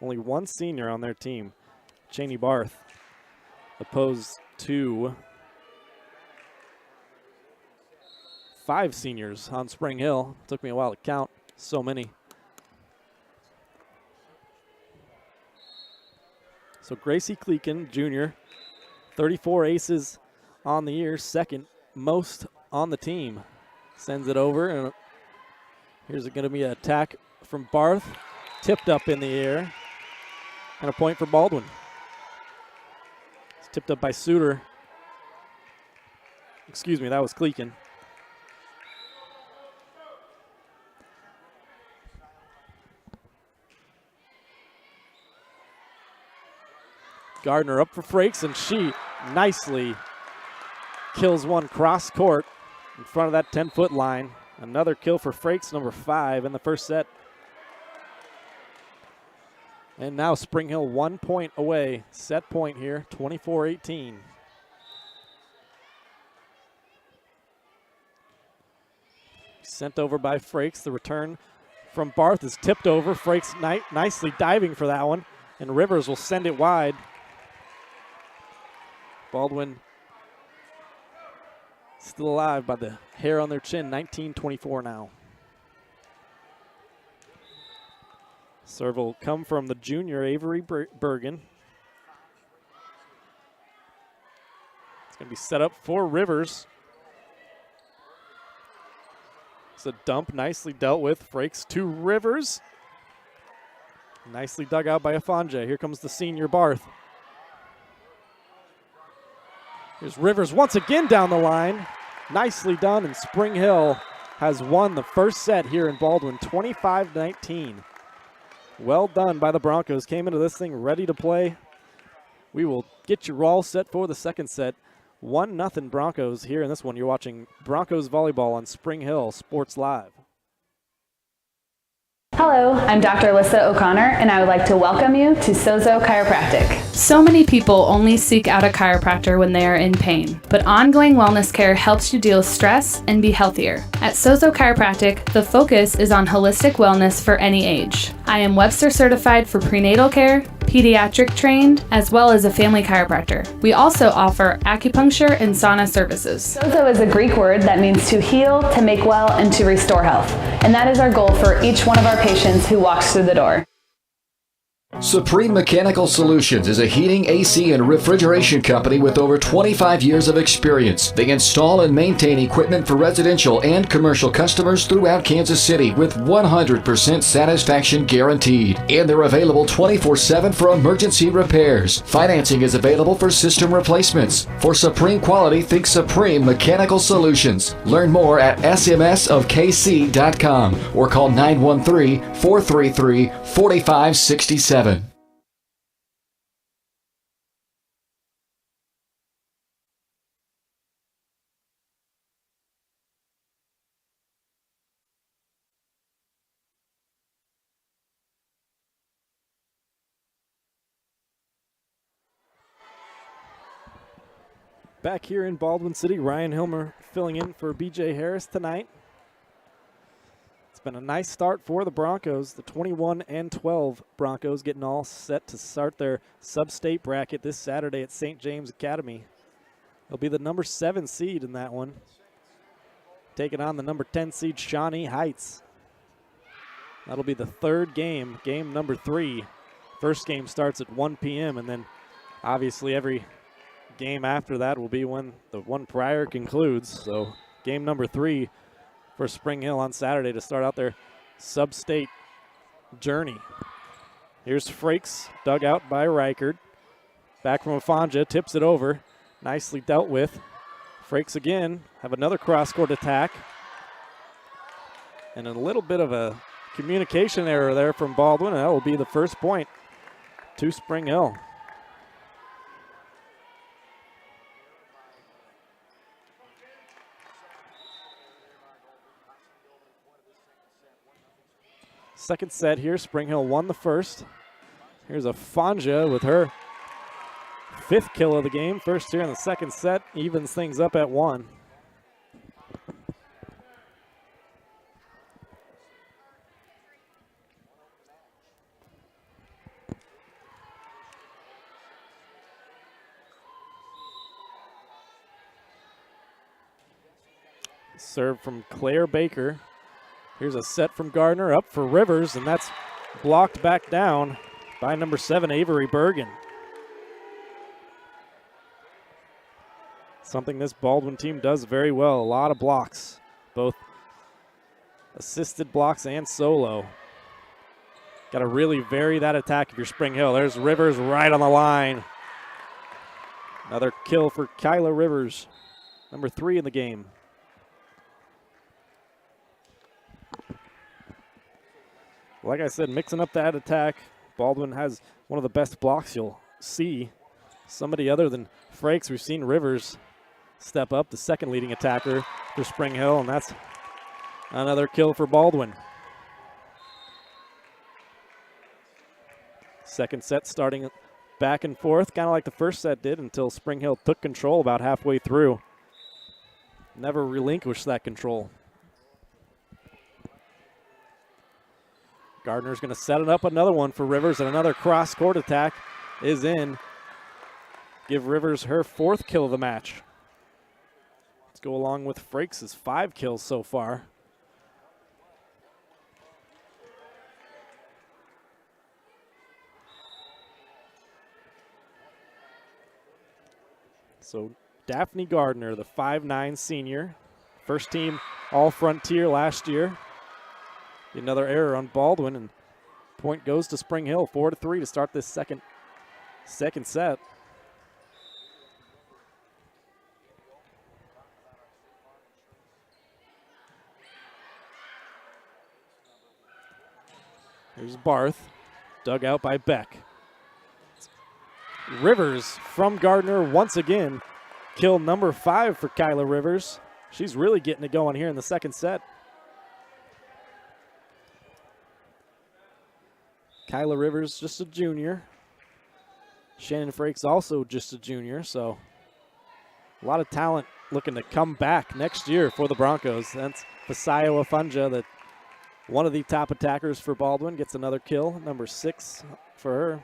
Only one senior on their team, Cheney Barth, opposed to 5 seniors on Spring Hill. Took me a while to count, so many. So Gracie Kleekin, junior, 34 aces on the year, second most on the team. Sends it over, and here's going to be an attack from Barth, tipped up in the air, and a point for Baldwin. It's tipped up by Suter. Excuse me, that was Kleekin. Gardner up for Frakes, and she nicely kills one cross court in front of that 10-foot line. Another kill for Frakes, number 5 in the first set. And now Spring Hill 1 point away. Set point here, 24-18. Sent over by Frakes. The return from Barth is tipped over. Frakes nicely diving for that one, and Rivers will send it wide. Baldwin still alive by the hair on their chin, 19-24 now. Serve will come from the junior, Avery Bergen. It's going to be set up for Rivers. It's a dump, nicely dealt with. Frakes to Rivers. Nicely dug out by Afanja. Here comes the senior Barth. Here's Rivers once again down the line. Nicely done, and Spring Hill has won the first set here in Baldwin, 25-19. Well done by the Broncos. Came into this thing ready to play. We will get you all set for the second set. 1-0 Broncos here in this one. You're watching Broncos Volleyball on Spring Hill Sports Live. Hello, I'm Dr. Alyssa O'Connor, and I would like to welcome you to Sozo Chiropractic. So many people only seek out a chiropractor when they are in pain, but ongoing wellness care helps you deal with stress and be healthier. At Sozo Chiropractic, the focus is on holistic wellness for any age. I am Webster certified for prenatal care, pediatric trained, as well as a family chiropractor. We also offer acupuncture and sauna services. Sozo is a Greek word that means to heal, to make well, and to restore health. And that is our goal for each one of our patients who walks through the door. Supreme Mechanical Solutions is a heating, AC, and refrigeration company with over 25 years of experience. They install and maintain equipment for residential and commercial customers throughout Kansas City with 100% satisfaction guaranteed. And they're available 24/7 for emergency repairs. Financing is available for system replacements. For supreme quality, think Supreme Mechanical Solutions. Learn more at smsofkc.com or call 913-433-4567. Back here in Baldwin City, Ryan Hilmer filling in for BJ Harris tonight. It's been a nice start for the Broncos. The 21-12 Broncos getting all set to start their sub-state bracket this Saturday at St. James Academy. They'll be the number 7 seed in that one, taking on the number 10 seed Shawnee Heights. That'll be the third game, game number 3. First game starts at 1 p.m. and then obviously every game after that will be when the one prior concludes. So game number 3 for Spring Hill on Saturday to start out their sub-state journey. Here's Frakes, dug out by Reichard. Back from Afanja, tips it over. Nicely dealt with. Frakes again, have another cross-court attack. And a little bit of a communication error there from Baldwin, and that will be the first point to Spring Hill. Second set here, Spring Hill won the first. Here's Afanja with her 5th kill of the game. First here in the second set, evens things up at 1. Serve from Claire Baker. Here's a set from Gardner, up for Rivers, and that's blocked back down by number 7, Avery Bergen. Something this Baldwin team does very well, a lot of blocks, both assisted blocks and solo. Got to really vary that attack if you're Spring Hill. There's Rivers right on the line. Another kill for Kyla Rivers, number 3 in the game. Like I said, mixing up that attack. Baldwin has one of the best blocks you'll see. Somebody other than Frakes, we've seen Rivers step up, the second leading attacker for Spring Hill, and that's another kill for Baldwin. Second set starting back and forth, kind of like the first set did until Spring Hill took control about halfway through. Never relinquished that control. Gardner's going to set it up, another one for Rivers, and another cross-court attack is in. Give Rivers her 4th kill of the match. Let's go along with Frakes' 5 kills so far. So Daphne Gardner, the 5'9" senior, first team All-Frontier last year. Another error on Baldwin, and point goes to Spring Hill, 4-3 to start this second set. Here's Barth, dug out by Beck. Rivers from Gardner once again. Kill number 5 for Kyla Rivers. She's really getting it going here in the second set. Kyla Rivers, just a junior. Shannon Frakes also just a junior, so a lot of talent looking to come back next year for the Broncos. That's Fasayo Afanja, one of the top attackers for Baldwin, gets another kill, number 6 for her.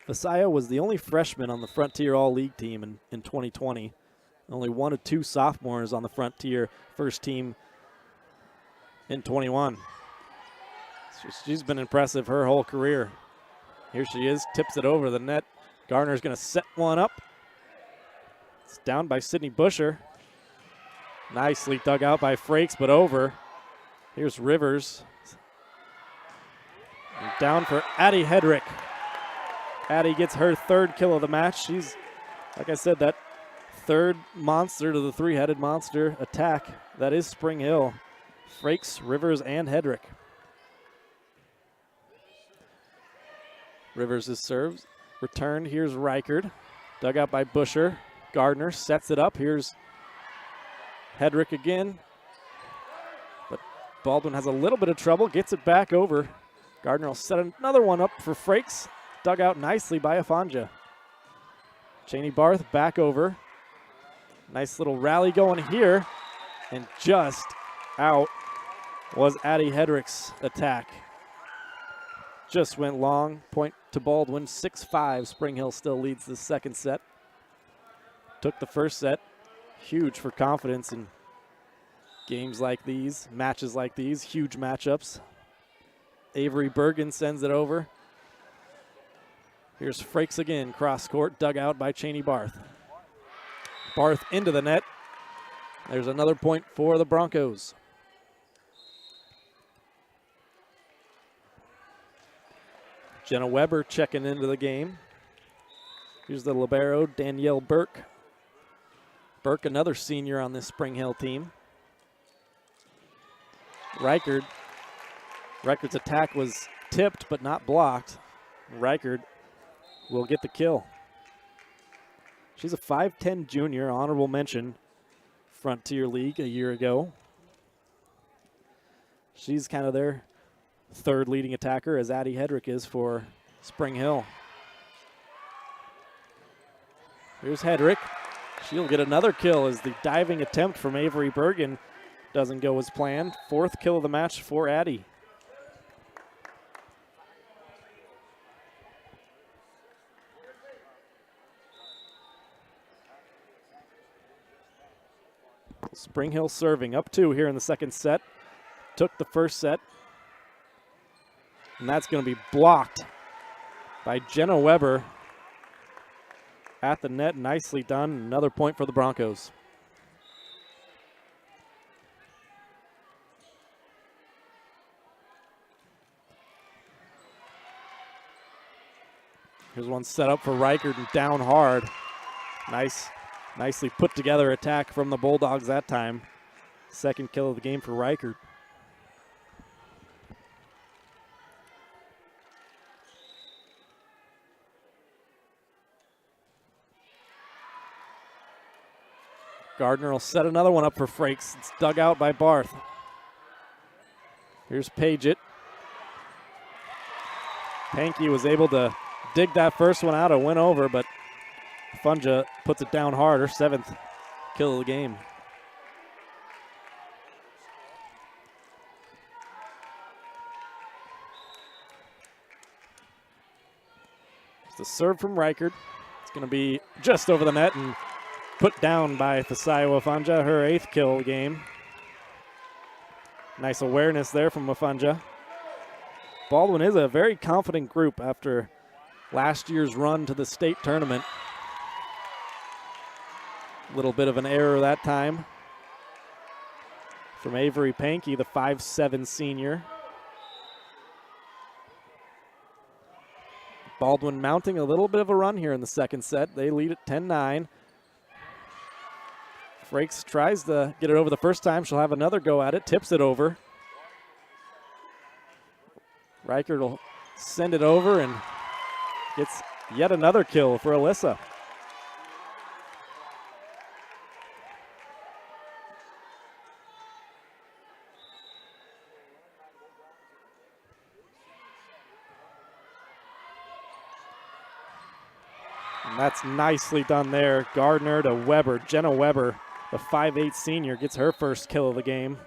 Fasayo was the only freshman on the Frontier All-League team in 2020. Only 1 of 2 sophomores on the front tier, first team in 21. She's been impressive her whole career. Here she is, tips it over the net. Gardner's going to set one up. It's down by Sydney Busher. Nicely dug out by Frakes, but over. Here's Rivers. And down for Addie Hedrick. Addie gets her 3rd kill of the match. She's, like I said, that 3rd monster to the 3-headed monster attack. That is Spring Hill. Frakes, Rivers, and Hedrick. Rivers is served. Returned. Here's Reichard. Dug out by Busher. Gardner sets it up. Here's Hedrick again. But Baldwin has a little bit of trouble. Gets it back over. Gardner will set another one up for Frakes. Dug out nicely by Afanja. Cheney Barth back over. Nice little rally going here. And just out was Addie Hedrick's attack. Just went long. Point to Baldwin. 6-5. Spring Hill still leads the second set. Took the first set. Huge for confidence in games like these, matches like these, huge matchups. Avery Bergen sends it over. Here's Frakes again, cross court, dug out by Cheney Barth. Barth into the net. There's another point for the Broncos. Jenna Weber checking into the game. Here's the libero, Danielle Burke. Burke, another senior on this Spring Hill team. Reichard's attack was tipped but not blocked. Reichard will get the kill. She's a 5'10 junior, honorable mention, Frontier League a year ago. She's kind of their 3rd leading attacker, as Addie Hedrick is for Spring Hill. Here's Hedrick. She'll get another kill as the diving attempt from Avery Bergen doesn't go as planned. 4th kill of the match for Addie. Spring Hill serving up 2 here in the second set. Took the first set. And that's going to be blocked by Jenna Weber. At the net, nicely done. Another point for the Broncos. Here's one set up for Reichard and down hard. Nicely put together attack from the Bulldogs that time. 2nd kill of the game for Reichard. Gardner will set another one up for Frakes. It's dug out by Barth. Here's Paget. Pankey was able to dig that first one out. It went over, but Funja puts it down hard. Her 7th kill of the game. It's the serve from Reichard. It's going to be just over the net and put down by Fasayo Afanja, her 8th kill of the game. Nice awareness there from Afanja. Baldwin is a very confident group after last year's run to the state tournament. A little bit of an error that time from Avery Pankey, the 5'7 senior. Baldwin mounting a little bit of a run here in the second set. They lead at 10-9. Frakes tries to get it over the first time. She'll have another go at it, tips it over. Reichard will send it over and gets yet another kill for Alyssa. And that's nicely done there. Gardner to Weber, Jenna Weber. The 5'8 senior gets her first kill of the game.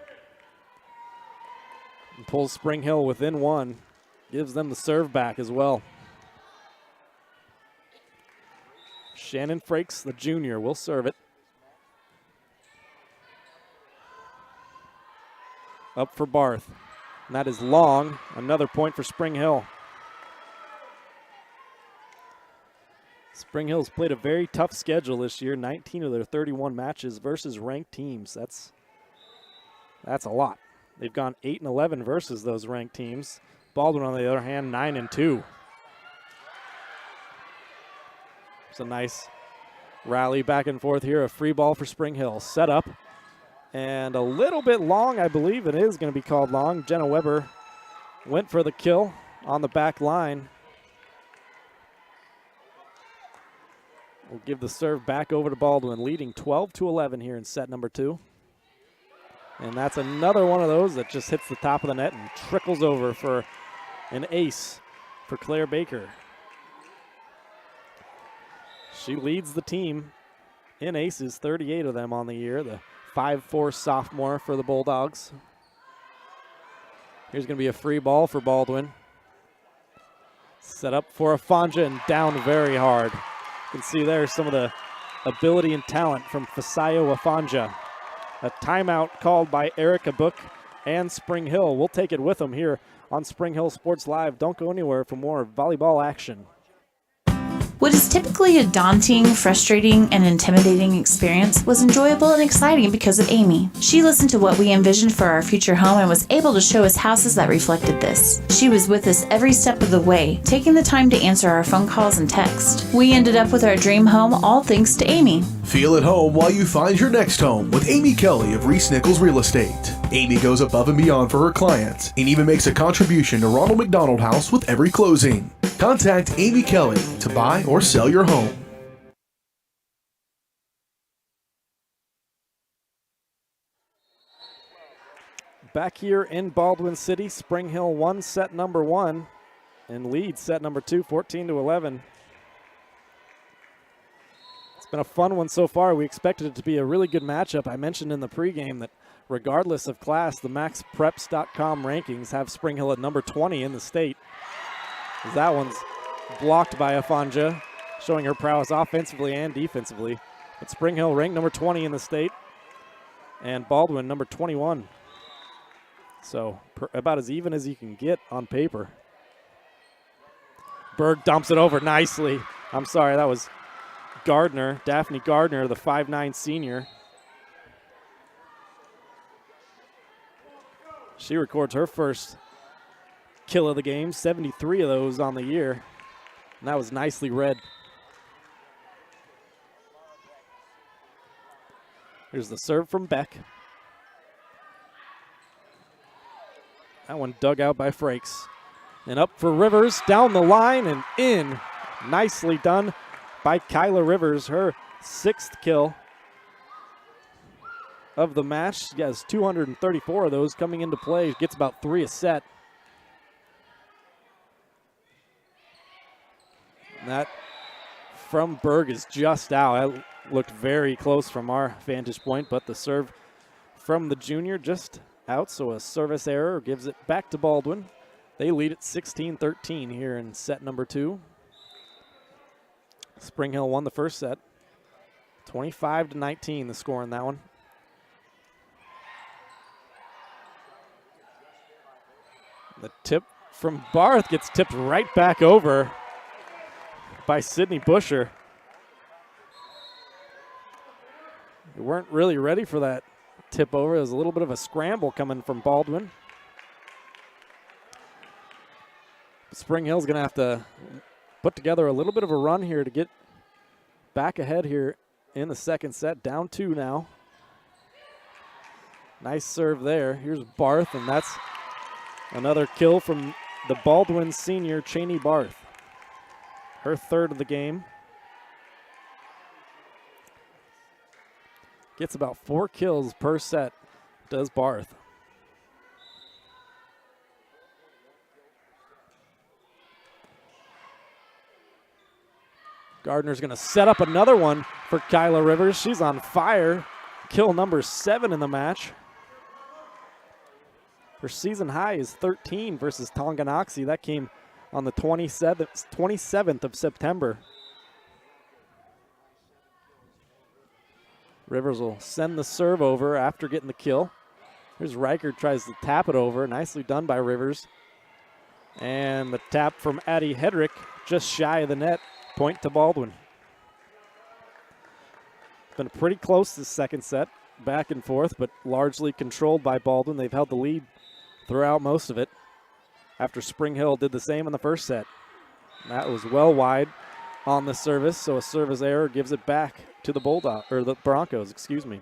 And pulls Spring Hill within 1. Gives them the serve back as well. Shannon Frakes, the junior, will serve it. up for Barth. And that is long. Another point for Spring Hill. Spring Hill's played a very tough schedule this year. 19 of their 31 matches versus ranked teams. That's a lot. They've gone 8-11 versus those ranked teams. Baldwin, on the other hand, 9-2. It's a nice rally back and forth here. A free ball for Spring Hill. Set up. And a little bit long, I believe it is going to be called long. Jenna Weber went for the kill on the back line. We'll give the serve back over to Baldwin, leading 12-11 here in set number 2. And that's another one of those that just hits the top of the net and trickles over for an ace for Claire Baker. She leads the team in aces, 38 of them on the year, the 5'4" sophomore for the Bulldogs. Here's going to be a free ball for Baldwin. Set up for Afanja and down very hard. You can see there some of the ability and talent from Fasayo Afanja. A timeout called by Erica Book and Spring Hill. We'll take it with them here on Spring Hill Sports Live. Don't go anywhere for more volleyball action. What is typically a daunting, frustrating, and intimidating experience was enjoyable and exciting because of Amy. She listened to what we envisioned for our future home and was able to show us houses that reflected this. She was with us every step of the way, taking the time to answer our phone calls and texts. We ended up with our dream home, all thanks to Amy. Feel at home while you find your next home with Amy Kelly of Reese Nichols Real Estate. Amy goes above and beyond for her clients and even makes a contribution to Ronald McDonald House with every closing. Contact Amy Kelly to buy or sell your home. Back here in Baldwin City, Spring Hill won set number 1 and leads set number 2, 14-11. It's been a fun one so far. We expected it to be a really good matchup. I mentioned in the pregame that regardless of class, the MaxPreps.com rankings have Spring Hill at number 20 in the state. That one's blocked by Afanja, showing her prowess offensively and defensively. But Spring Hill ranked number 20 in the state, and Baldwin number 21. So about as even as you can get on paper. Berg dumps it over nicely. I'm sorry, that was Gardner, Daphne Gardner, the 5'9" senior. She records her first kill of the game, 73 of those on the year. And that was nicely read. Here's the serve from Beck. That one dug out by Frakes. And up for Rivers, down the line and in. Nicely done by Kyla Rivers, her 6th kill of the match. She has 234 of those coming into play. Gets about 3 a set. That from Berg is just out. That looked very close from our vantage point, but the serve from the junior just out, so a service error gives it back to Baldwin. They lead at 16-13 here in set number 2. Spring Hill won the first set. 25-19 the score in that one. The tip from Barth gets tipped right back over by Sydney Busher. They weren't really ready for that tip over. It was a little bit of a scramble coming from Baldwin. Spring Hill's going to have to put together a little bit of a run here to get back ahead here in the second set. Down 2 now. Nice serve there. Here's Barth, and that's another kill from the Baldwin senior, Cheney Barth. Her 3rd of the game. Gets about 4 kills per set, does Barth. Gardner's going to set up another one for Kyla Rivers. She's on fire. Kill number 7 in the match. Her season high is 13 versus Tonganoxie. That came on the 27th of September. Rivers will send the serve over after getting the kill. Here's Riker, tries to tap it over. Nicely done by Rivers. And the tap from Addie Hedrick, just shy of the net. Point to Baldwin. It's been pretty close this second set. Back and forth, but largely controlled by Baldwin. They've held the lead throughout most of it, after Spring Hill did the same in the first set. And that was well wide on the service, so a service error gives it back to the the Broncos, excuse me.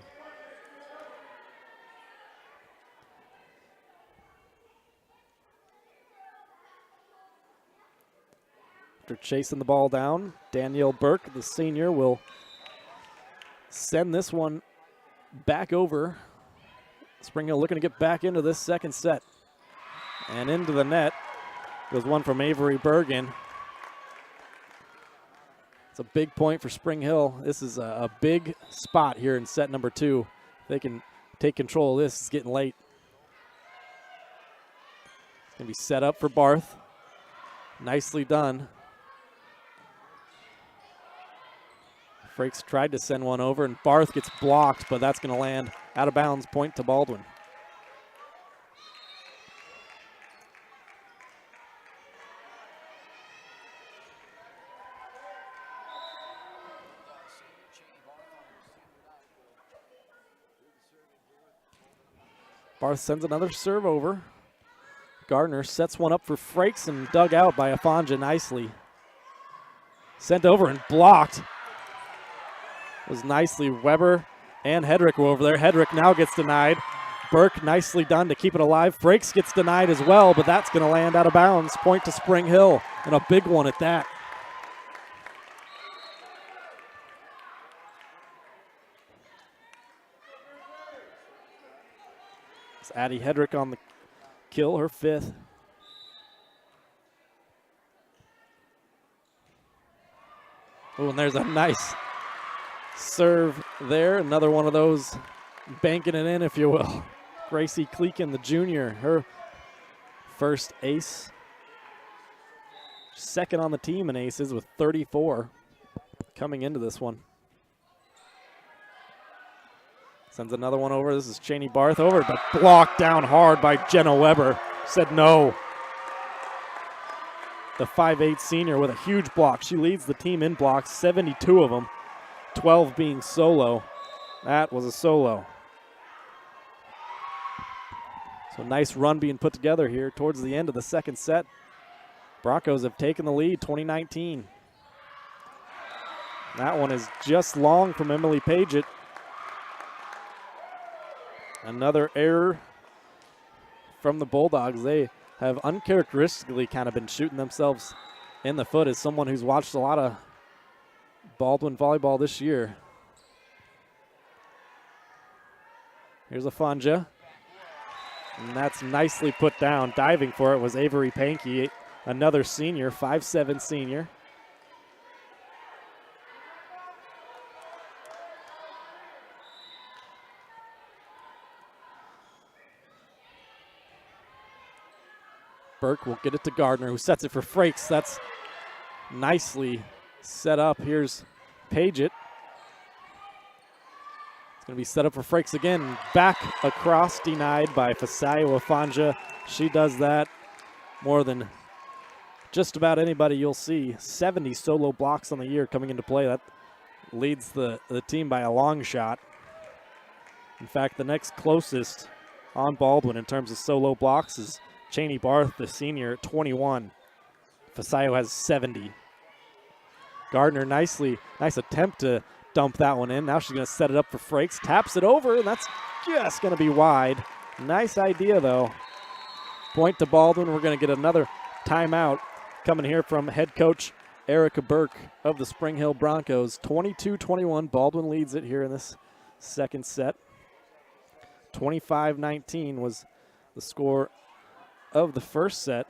After chasing the ball down, Danielle Burke, the senior, will send this one back over. Spring Hill looking to get back into this second set. And into the net goes one from Avery Bergen. It's a big point for Spring Hill. This is a big spot here in set number 2. If they can take control of this, it's getting late. It's going to be set up for Barth. Nicely done. Frakes tried to send one over, and Barth gets blocked, but that's going to land out of bounds. Point to Baldwin. Barth sends another serve over. Gardner sets one up for Frakes and dug out by Afanja nicely. Sent over and blocked. It was nicely. Weber and Hedrick were over there. Hedrick now gets denied. Burke nicely done to keep it alive. Frakes gets denied as well, but that's going to land out of bounds. Point to Spring Hill, and a big one at that. It's Addie Hedrick on the kill, her 5th. Oh, and there's a nice serve there. Another one of those, banking it in, if you will. Gracie Kleekin, the junior, her first ace. Second on the team in aces with 34 coming into this one. Sends another one over. This is Cheney Barth over, but blocked down hard by Jenna Weber. Said no. The 5'8" senior with a huge block. She leads the team in blocks, 72 of them, 12 being solo. That was a solo. So nice run being put together here towards the end of the second set. Broncos have taken the lead, 20-19. That one is just long from Emily Paget. Another error from the Bulldogs. They have uncharacteristically kind of been shooting themselves in the foot as someone who's watched a lot of Baldwin volleyball this year. Here's Afanja. And that's nicely put down. Diving for it was Avery Pankey, another senior, 5'7" senior. Burke will get it to Gardner, who sets it for Frakes. That's nicely set up. Here's Paget. It's going to be set up for Frakes again. Back across, denied by Fasayo Afanja. She does that more than just about anybody you'll see. 70 solo blocks on the year coming into play. That leads the team by a long shot. In fact, the next closest on Baldwin in terms of solo blocks is Cheney Barth, the senior, at 21. Fasayo has 70. Gardner nice attempt to dump that one in. Now she's going to set it up for Frakes. Taps it over, and that's just going to be wide. Nice idea, though. Point to Baldwin. We're going to get another timeout coming here from head coach Erica Burke of the Spring Hill Broncos. 22-21. Baldwin leads it here in this second set. 25-19 was the score of the first set.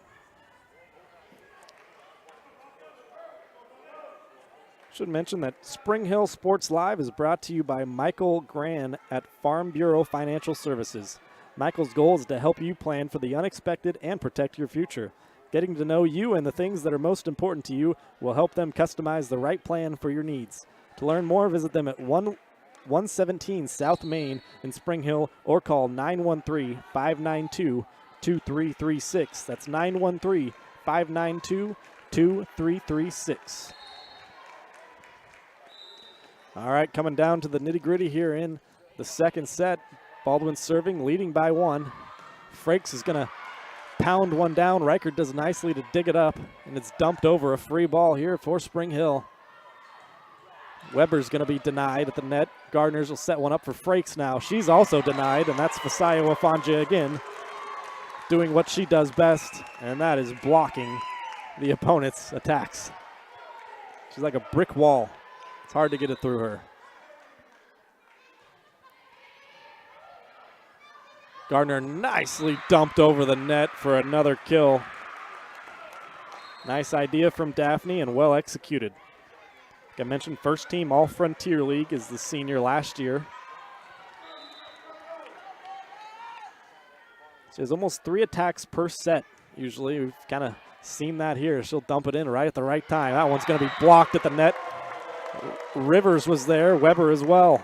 Should mention that Spring Hill Sports Live is brought to you by Michael Gran at Farm Bureau Financial Services. Michael's goal is to help you plan for the unexpected and protect your future. Getting to know you and the things that are most important to you will help them customize the right plan for your needs. To learn more, visit them at 117 South Main in Spring Hill or call 913-592-2336. That's 913-592-2336. All right, coming down to the nitty-gritty here in the second set. Baldwin serving, leading by 1. Frakes is going to pound one down. Reichert does nicely to dig it up, and it's dumped over. A free ball here for Spring Hill. Weber's going to be denied at the net. Gardner's will set one up for Frakes now. She's also denied, and that's Fasaya Wafanja again, doing what she does best, and that is blocking the opponent's attacks. She's like a brick wall. It's hard to get it through her. Gardner nicely dumped over the net for another kill. Nice idea from Daphne and well executed. Like I mentioned, first team All-Frontier League is the senior last year. She has almost 3 attacks per set usually. We've kind of seen that here. She'll dump it in right at the right time. That one's going to be blocked at the net. Rivers was there, Weber as well.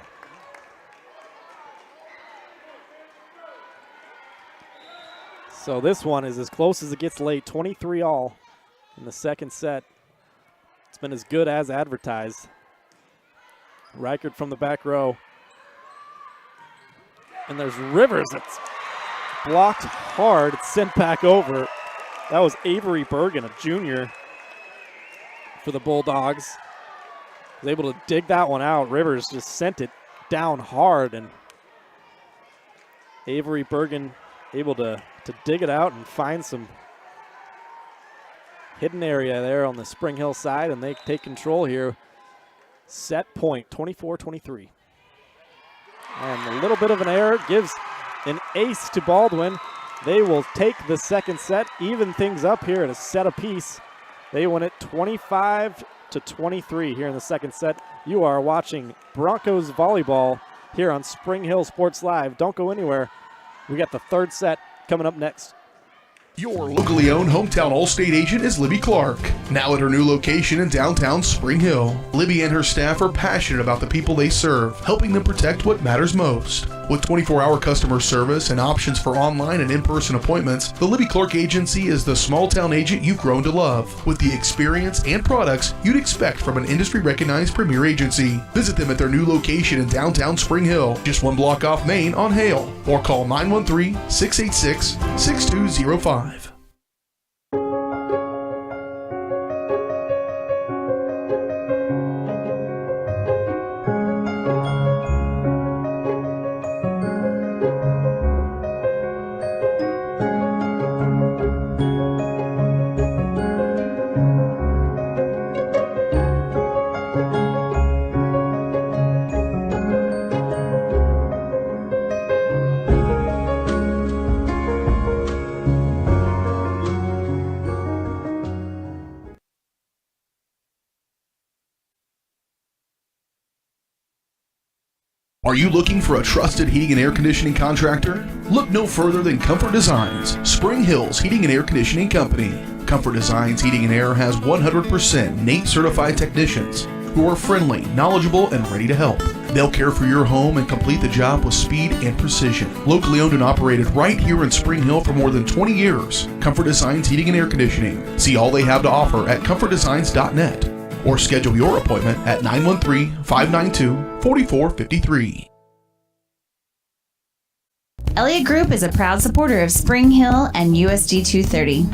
So this one is as close as it gets late, 23 all in the second set. It's been as good as advertised. Reichert from the back row. And there's Rivers. It's blocked hard. It's sent back over. That was Avery Bergen, a junior for the Bulldogs. Was able to dig that one out. Rivers just sent it down hard, and Avery Bergen able to dig it out and find some hidden area there on the Spring Hill side, and they take control here. Set point, 24-23. And a little bit of an error gives an ace to Baldwin. They will take the second set, even things up here at a set apiece. They win it 25-23 here in the second set. You are watching Broncos volleyball here on Spring Hill Sports Live. Don't go anywhere. We got the third set coming up next. Your locally owned hometown Allstate agent is Libby Clark, now at her new location in downtown Spring Hill. Libby and her staff are passionate about the people they serve, helping them protect what matters most. With 24-hour customer service and options for online and in-person appointments, the Libby Clark Agency is the small-town agent you've grown to love, with the experience and products you'd expect from an industry-recognized premier agency. Visit them at their new location in downtown Spring Hill, just 1 block off Main on Hale, or call 913-686-6205. Are you looking for a trusted heating and air conditioning contractor? Look no further than Comfort Designs, Spring Hill's Heating and Air Conditioning Company. Comfort Designs Heating and Air has 100% NATE certified technicians who are friendly, knowledgeable, and ready to help. They'll care for your home and complete the job with speed and precision. Locally owned and operated right here in Spring Hill for more than 20 years, Comfort Designs Heating and Air Conditioning. See all they have to offer at comfortdesigns.net. Or schedule your appointment at 913-592-4453. Elliott Group is a proud supporter of Spring Hill and USD 230.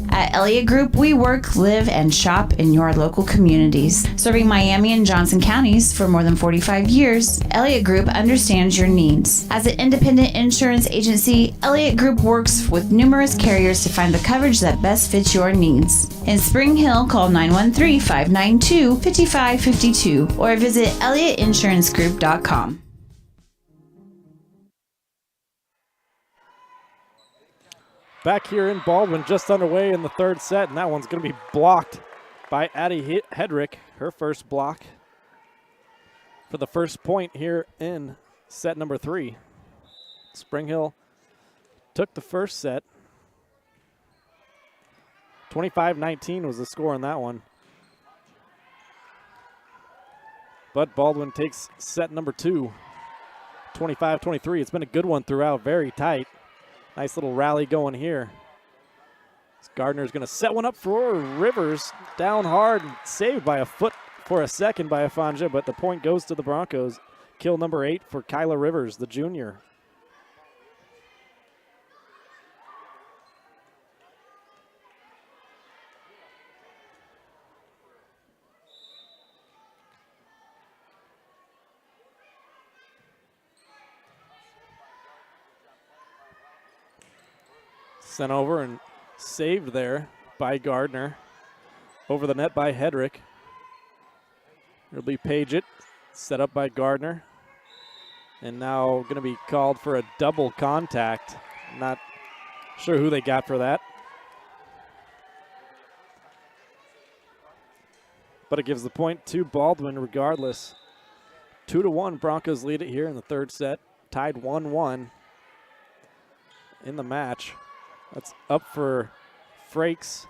At Elliott Group, we work, live, and shop in your local communities. Serving Miami and Johnson counties for more than 45 years, Elliott Group understands your needs. As an independent insurance agency, Elliott Group works with numerous carriers to find the coverage that best fits your needs. In Spring Hill, call 913-592-5552 or visit ElliottInsuranceGroup.com. Back here in Baldwin, just underway in the third set, and that one's going to be blocked by Addie Hedrick, her first block for the first point here in set number 3. Spring Hill took the first set. 25-19 was the score in that one. But Baldwin takes set number 2, 25-23. It's been a good one throughout, very tight. Nice little rally going here. Gardner's going to set one up for Rivers, down hard, and saved by a foot for a second by Afanja, but the point goes to the Broncos. Kill number 8 for Kyla Rivers, the junior. Sent over and saved there by Gardner. Over the net by Hedrick. It'll be Paget, set up by Gardner. And now going to be called for a double contact. Not sure who they got for that. But it gives the point to Baldwin regardless. 2-1, Broncos lead it here in the third set. Tied 1-1 in the match. That's up for Frakes.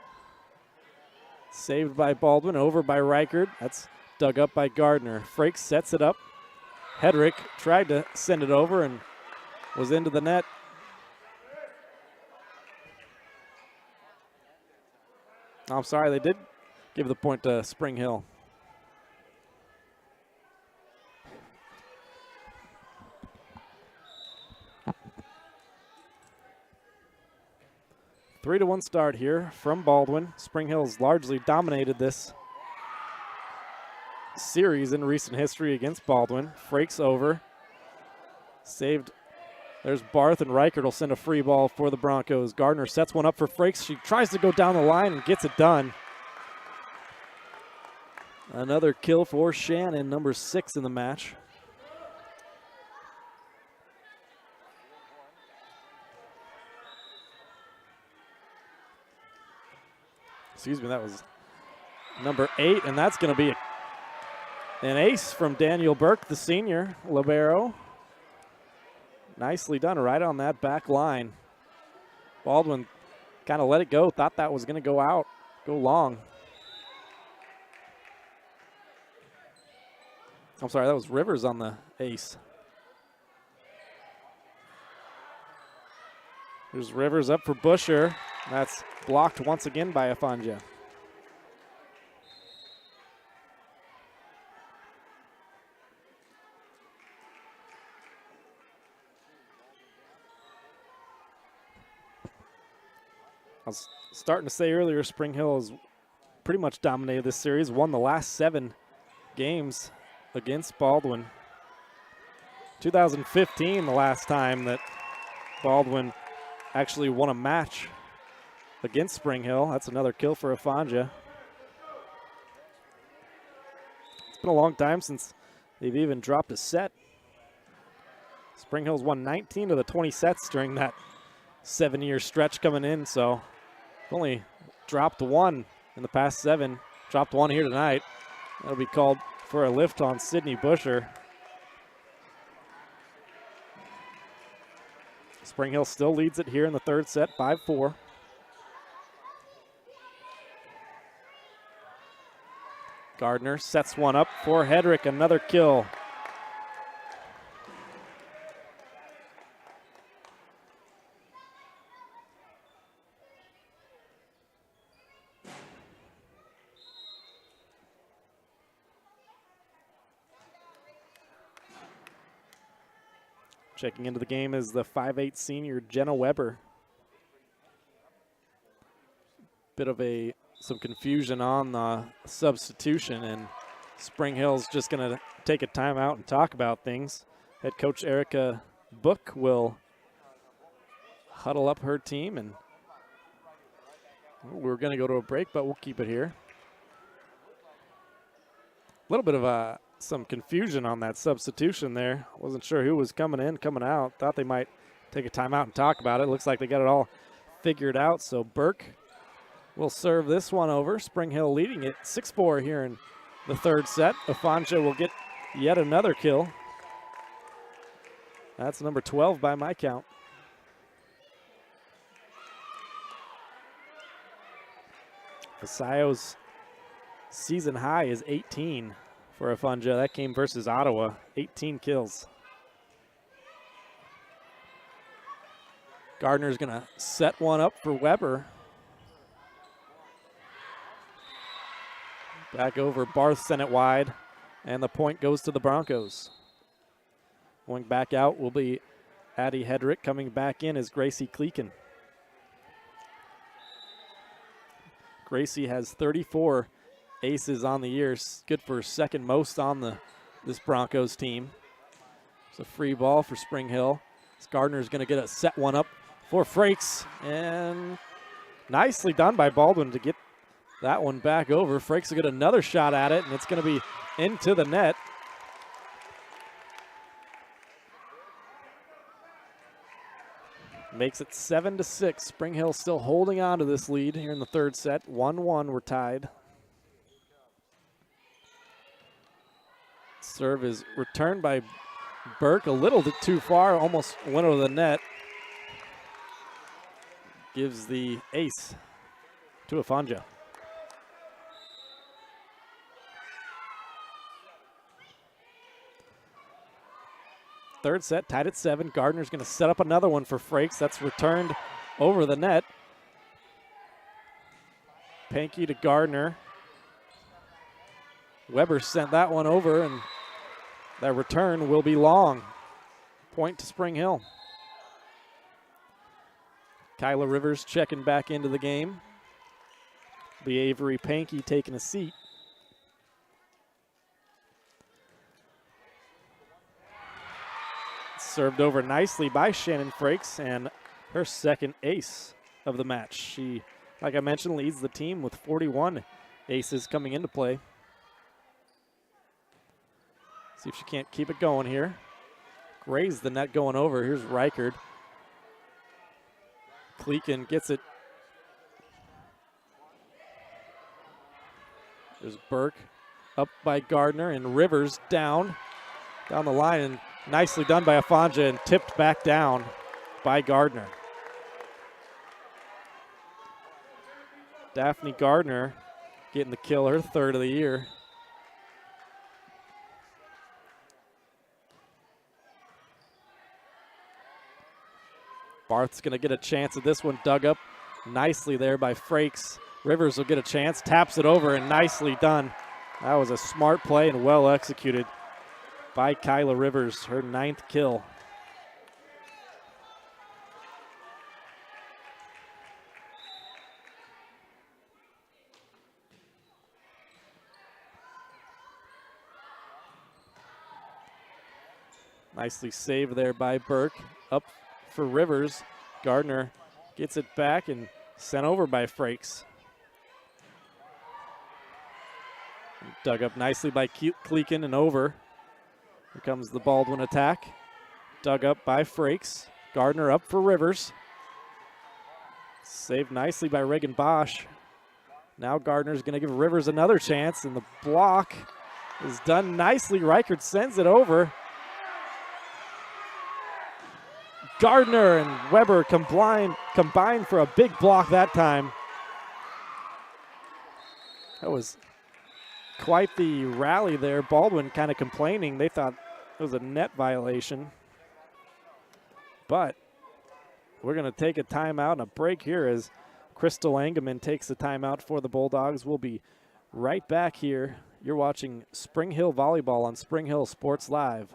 Saved by Baldwin, over by Reichard. That's dug up by Gardner. Frakes sets it up. Hedrick tried to send it over and was into the net. I'm sorry, they did give the point to Spring Hill. A 3-1 start here from Baldwin. Spring Hill's largely dominated this series in recent history against Baldwin. Frakes over. Saved. There's Barth, and Reichert will send a free ball for the Broncos. Gardner sets one up for Frakes. She tries to go down the line and gets it done. Another kill for Shannon, number 6 in the match. Excuse me, that was number 8, and that's going to be an ace from Daniel Burke, the senior libero. Nicely done, right on that back line. Baldwin kind of let it go, thought that was going to go out, go long. I'm sorry, that was Rivers on the ace. There's Rivers up for Busher. That's blocked once again by Afanja. I was starting to say earlier, Spring Hill has pretty much dominated this series, won the last 7 games against Baldwin. 2015, the last time that Baldwin actually won a match against Spring Hill. That's another kill for Afanja. It's been a long time since they've even dropped a set. Spring Hill's won 19 of the 20 sets during that 7-year stretch coming in, so only dropped 1 in the past 7. Dropped 1 here tonight. That'll be called for a lift on Sydney Busher. Spring Hill still leads it here in the third set, 5-4. Gardner sets one up for Hedrick, another kill. Checking into the game is the 5'8" senior Jenna Weber. Bit of some confusion on the substitution, and Spring Hill's just going to take a timeout and talk about things. Head coach Erica Book will huddle up her team, and we're going to go to a break, but we'll keep it here. A little bit of some confusion on that substitution there. Wasn't sure who was coming in, coming out. Thought they might take a timeout and talk about it. Looks like they got it all figured out. So Burke will serve this one over. Spring Hill leading it 6-4 here in the third set. Afanja will get yet another kill. That's number 12 by my count. Fasayo's season high is 18 for Afonja. That came versus Ottawa, 18 kills. Gardner's going to set one up for Weber. Back over, Barth sent it wide, and the point goes to the Broncos. Going back out will be Addie Hedrick. Coming back in is Gracie Kleeken. Gracie has 34 aces on the year, good for second most on this Broncos team. It's a free ball for Spring Hill. Gardner's going to get a set one up for Frakes, and nicely done by Baldwin to get that one back over. Frakes will get another shot at it, and it's going to be into the net. Makes it 7-6. Spring Hill still holding on to this lead here in the third set. 1-1, we're tied. Serve is returned by Burke, a little bit too far, almost went over the net. Gives the ace to Afonja. Third set, tied at 7. Gardner's going to set up another one for Frakes. That's returned over the net. Pankey to Gardner. Weber sent that one over, and that return will be long. Point to Spring Hill. Kyla Rivers checking back into the game. The Avery Pankey taking a seat. Served over nicely by Shannon Frakes, and her second ace of the match. She, like I mentioned, leads the team with 41 aces coming into play. See if she can't keep it going here. Grazed the net going over. Here's Reichard. Kleeken gets it. There's Burke up by Gardner, and Rivers down the line, and nicely done by Afonja and tipped back down by Gardner. Daphne Gardner getting the kill, her third of the year. Barth's going to get a chance at this one, dug up nicely there by Frakes. Rivers will get a chance, taps it over, and nicely done. That was a smart play and well executed by Kyla Rivers, her 9th kill. Nicely saved there by Burke. Up for Rivers. Gardner gets it back and sent over by Frakes. Dug up nicely by Kleeken and over. Here comes the Baldwin attack. Dug up by Frakes. Gardner up for Rivers. Saved nicely by Reagan Bosch. Now Gardner's going to give Rivers another chance, and the block is done nicely. Reichert sends it over. Gardner and Weber combined for a big block that time. That was quite the rally there. Baldwin kind of complaining. They thought it was a net violation. But we're going to take a timeout and a break here as Crystal Engelman takes the timeout for the Bulldogs. We'll be right back here. You're watching Spring Hill Volleyball on Spring Hill Sports Live.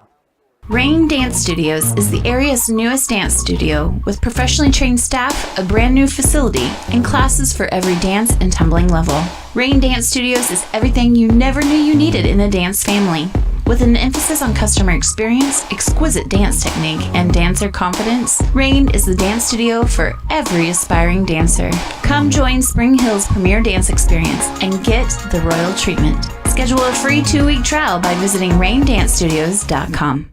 Rain Dance Studios is the area's newest dance studio with professionally trained staff, a brand new facility, and classes for every dance and tumbling level. Rain Dance Studios is everything you never knew you needed in a dance family. With an emphasis on customer experience, exquisite dance technique, and dancer confidence, Rain is the dance studio for every aspiring dancer. Come join Spring Hill's premier dance experience and get the royal treatment. Schedule a free 2-week trial by visiting raindancestudios.com.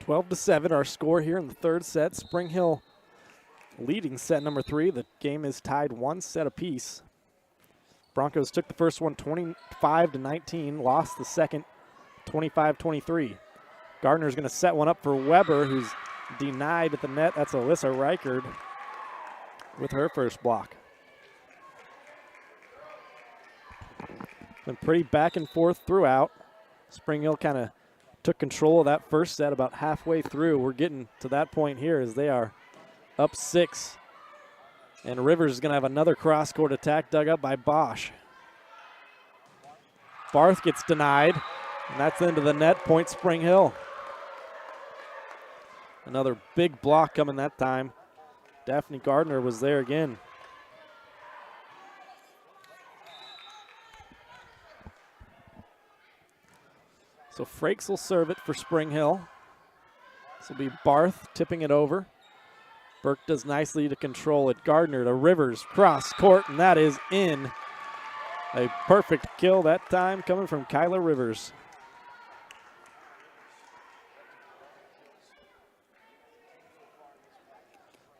12-7, our score here in the third set. Spring Hill leading set number 3. The game is tied 1 set apiece. Broncos took the first one 25-19, lost the second 25-23. Gardner's going to set one up for Weber, who's denied at the net. That's Alyssa Reichard with her first block. Been pretty back and forth throughout. Spring Hill kind of took control of that first set about halfway through. We're getting to that point here as they are up 6. And Rivers is going to have another cross-court attack dug up by Bosch. Barth gets denied, and that's into the net. Point Spring Hill. Another big block coming that time. Daphne Gardner was there again. So Frakes will serve it for Spring Hill. This will be Barth tipping it over. Burke does nicely to control it. Gardner to Rivers, cross court, and that is in. A perfect kill that time coming from Kyla Rivers.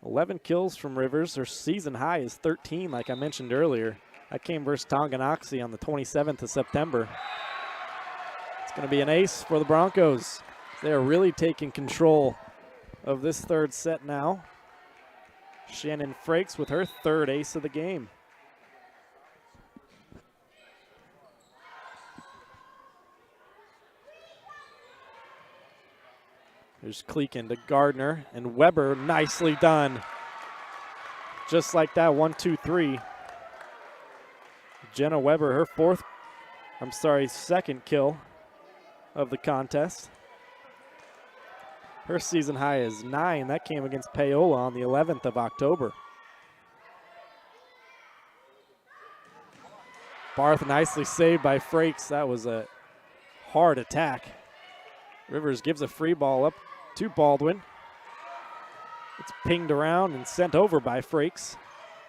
"11 kills from Rivers. Her season high is 13, like I mentioned earlier. That came versus Tonganoxie on the 27th of September. It's going to be an ace for the Broncos. They are really taking control of this third set now. Shannon Frakes with her third ace of the game. There's Kleekin to Gardner, and Weber, nicely done. Just like that, 1, 2, 3. Jenna Weber, her second kill of the contest. Her season high is 9. That came against Paola on the 11th of October. Barth nicely saved by Frakes. That was a hard attack. Rivers gives a free ball up to Baldwin. It's pinged around and sent over by Frakes.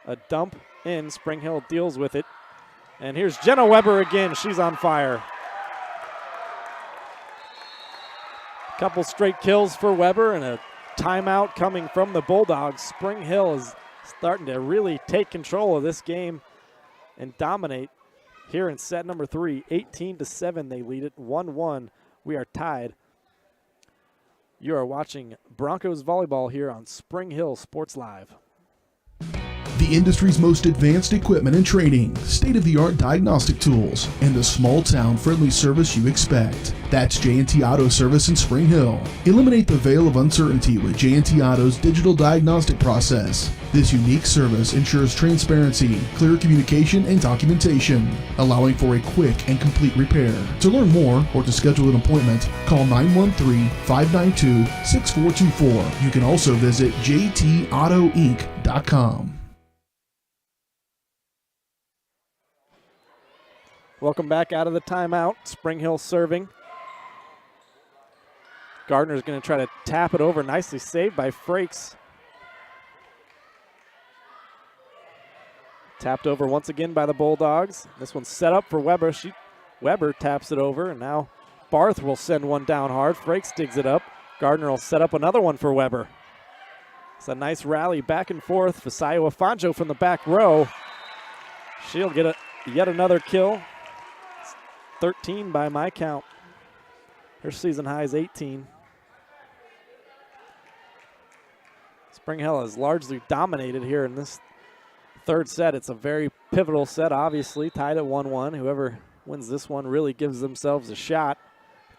A dump in. Spring Hill deals with it. And here's Jenna Weber again. She's on fire. Couple straight kills for Weber and a timeout coming from the Bulldogs. Spring Hill is starting to really take control of this game and dominate here in set number 3. 18-7 they lead it. 1-1. We are tied. You are watching Broncos volleyball here on Spring Hill Sports Live. The industry's most advanced equipment and training, state-of-the-art diagnostic tools, and the small-town friendly service you expect. That's J&T Auto Service in Spring Hill. Eliminate the veil of uncertainty with J&T Auto's digital diagnostic process. This unique service ensures transparency, clear communication, and documentation, allowing for a quick and complete repair. To learn more or to schedule an appointment, call 913-592-6424. You can also visit jtautoinc.com. Welcome back out of the timeout. Spring Hill serving. Gardner's going to try to tap it over. Nicely saved by Frakes. Tapped over once again by the Bulldogs. This one's set up for Weber. Weber taps it over, and now Barth will send one down hard. Frakes digs it up. Gardner will set up another one for Weber. It's a nice rally back and forth. Visayo Afanjo from the back row. She'll get yet another kill. 13 by my count. Her season high is 18. Spring Hill has largely dominated here in this third set. It's a very pivotal set, obviously, tied at 1-1. Whoever wins this one really gives themselves a shot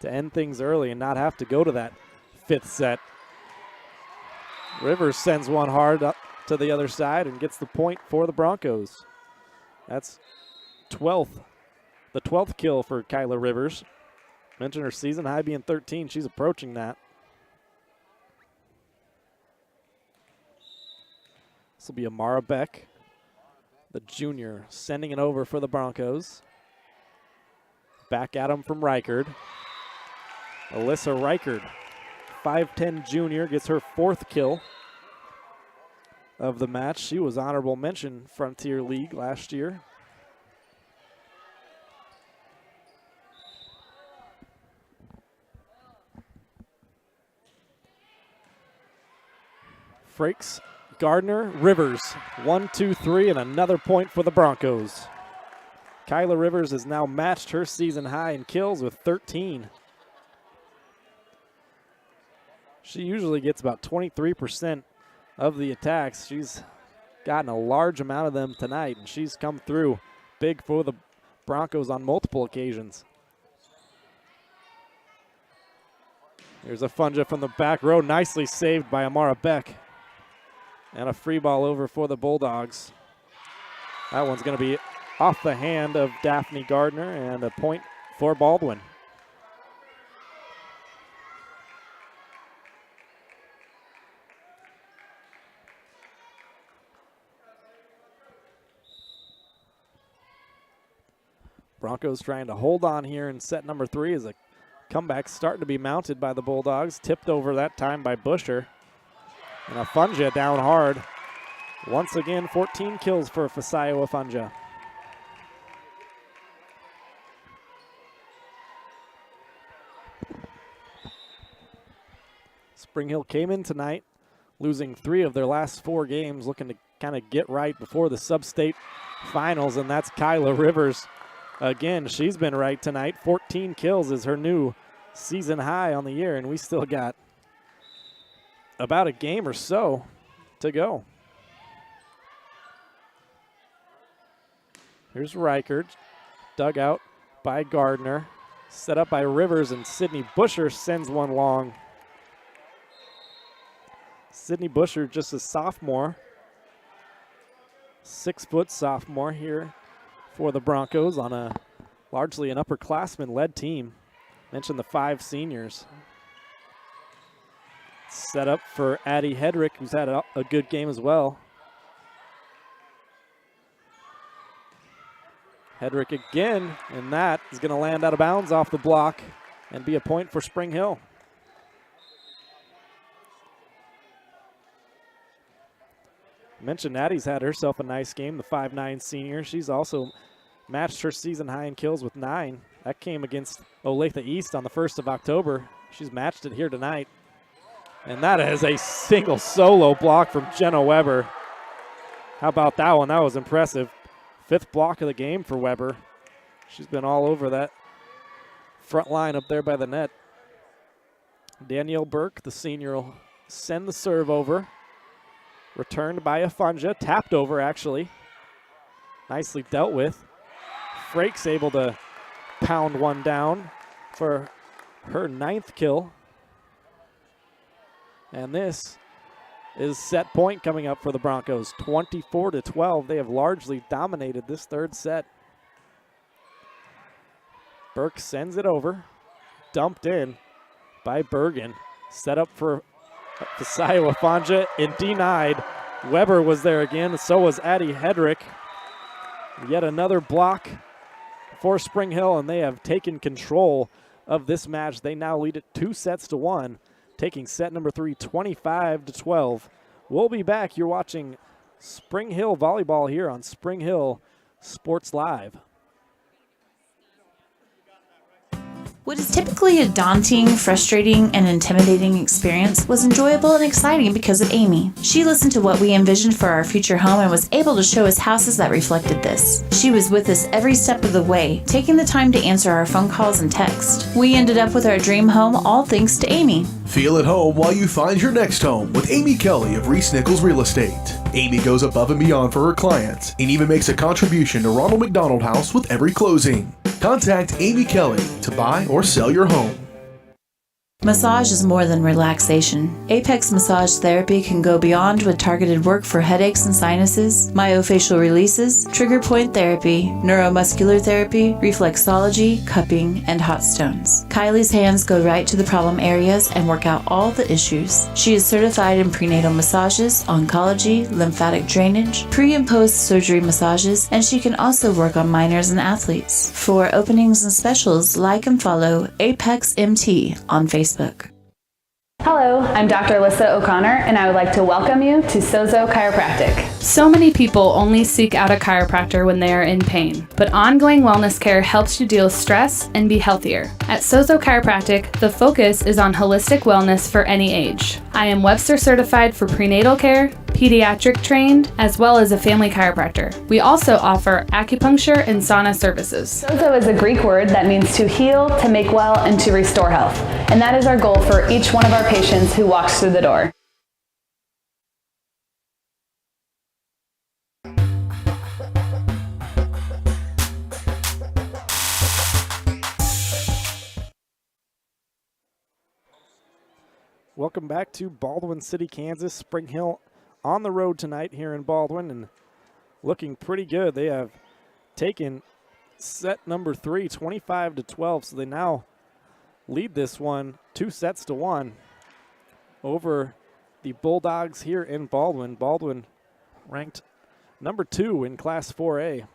to end things early and not have to go to that 5th set. Rivers sends one hard up to the other side and gets the point for the Broncos. That's the 12th kill for Kyla Rivers. Mentioned her season high being 13. She's approaching that. This will be Amara Beck, the junior, sending it over for the Broncos. Back at him from Reichard. Alyssa Reichard, 5'10 junior, gets her 4th kill of the match. She was honorable mention Frontier League last year. Frakes, Gardner, Rivers. 1, 2, 3, and another point for the Broncos. Kyla Rivers has now matched her season high in kills with 13. She usually gets about 23% of the attacks. She's gotten a large amount of them tonight, and she's come through big for the Broncos on multiple occasions. Here's a Funja from the back row, nicely saved by Amara Beck. And a free ball over for the Bulldogs. That one's going to be off the hand of Daphne Gardner, and a point for Baldwin. Broncos trying to hold on here in set number 3 as a comeback starting to be mounted by the Bulldogs. Tipped over that time by Busher. And a Funja down hard. Once again, 14 kills for Fisayo Funja. Spring Hill came in tonight, losing 3 of their last 4 games, looking to kind of get right before the sub-state finals, and that's Kyla Rivers. Again, she's been right tonight. 14 kills is her new season high on the year, and we still got about a game or so to go. Here's Reichert, dug out by Gardner, set up by Rivers, and Sydney Busher sends one long. Sydney Busher, just a sophomore, 6-foot sophomore here for the Broncos on a largely an upperclassman-led team. Mentioned the 5 seniors. Set up for Addie Hedrick, who's had a good game as well. Hedrick again, and that is going to land out of bounds off the block and be a point for Spring Hill. Mentioned Addie's had herself a nice game, the 5'9" senior. She's also matched her season high in kills with 9. That came against Olathe East on the 1st of October. She's matched it here tonight. And that is a single solo block from Jenna Weber. How about that one? That was impressive. 5th block of the game for Weber. She's been all over that front line up there by the net. Danielle Burke, the senior, will send the serve over. Returned by Afunja, tapped over actually. Nicely dealt with. Frakes able to pound one down for her 9th kill. And this is set point coming up for the Broncos, 24-12. They have largely dominated this 3rd set. Burke sends it over, dumped in by Bergen. Set up for Fisayo Afonja and denied. Weber was there again, so was Addie Hedrick. Yet another block for Spring Hill, and they have taken control of this match. They now lead it 2-1, taking set number 3, 25-12. We'll be back. You're watching Spring Hill Volleyball here on Spring Hill Sports Live. What is typically a daunting, frustrating, and intimidating experience was enjoyable and exciting because of Amy. She listened to what we envisioned for our future home and was able to show us houses that reflected this. She was with us every step of the way, taking the time to answer our phone calls and texts. We ended up with our dream home all thanks to Amy. Feel at home while you find your next home with Amy Kelly of Reese Nichols Real Estate. Amy goes above and beyond for her clients and even makes a contribution to Ronald McDonald House with every closing. Contact Amy Kelly to buy or sell your home. Massage is more than relaxation. Apex Massage Therapy can go beyond with targeted work for headaches and sinuses, myofascial releases, trigger point therapy, neuromuscular therapy, reflexology, cupping, and hot stones. Kylie's hands go right to the problem areas and work out all the issues. She is certified in prenatal massages, oncology, lymphatic drainage, pre- and post-surgery massages, and she can also work on minors and athletes. For openings and specials, like and follow Apex MT on Facebook. Hello, I'm Dr. Alyssa O'Connor, and I would like to welcome you to Sozo Chiropractic. So many people only seek out a chiropractor when they are in pain, but ongoing wellness care helps you deal with stress and be healthier. At Sozo Chiropractic, the focus is on holistic wellness for any age. I am Webster certified for prenatal care, pediatric trained, as well as a family chiropractor. We also offer acupuncture and sauna services. Sozo is a Greek word that means to heal, to make well, and to restore health. And that is our goal for each one of our patients who walks through the door. welcome back to Baldwin City, Kansas. Spring Hill on the road tonight here in Baldwin and looking pretty good. They have taken set number 3, 25-12, so they now lead this one 2-1 over the Bulldogs here in Baldwin. Baldwin ranked number 2 in Class 4A.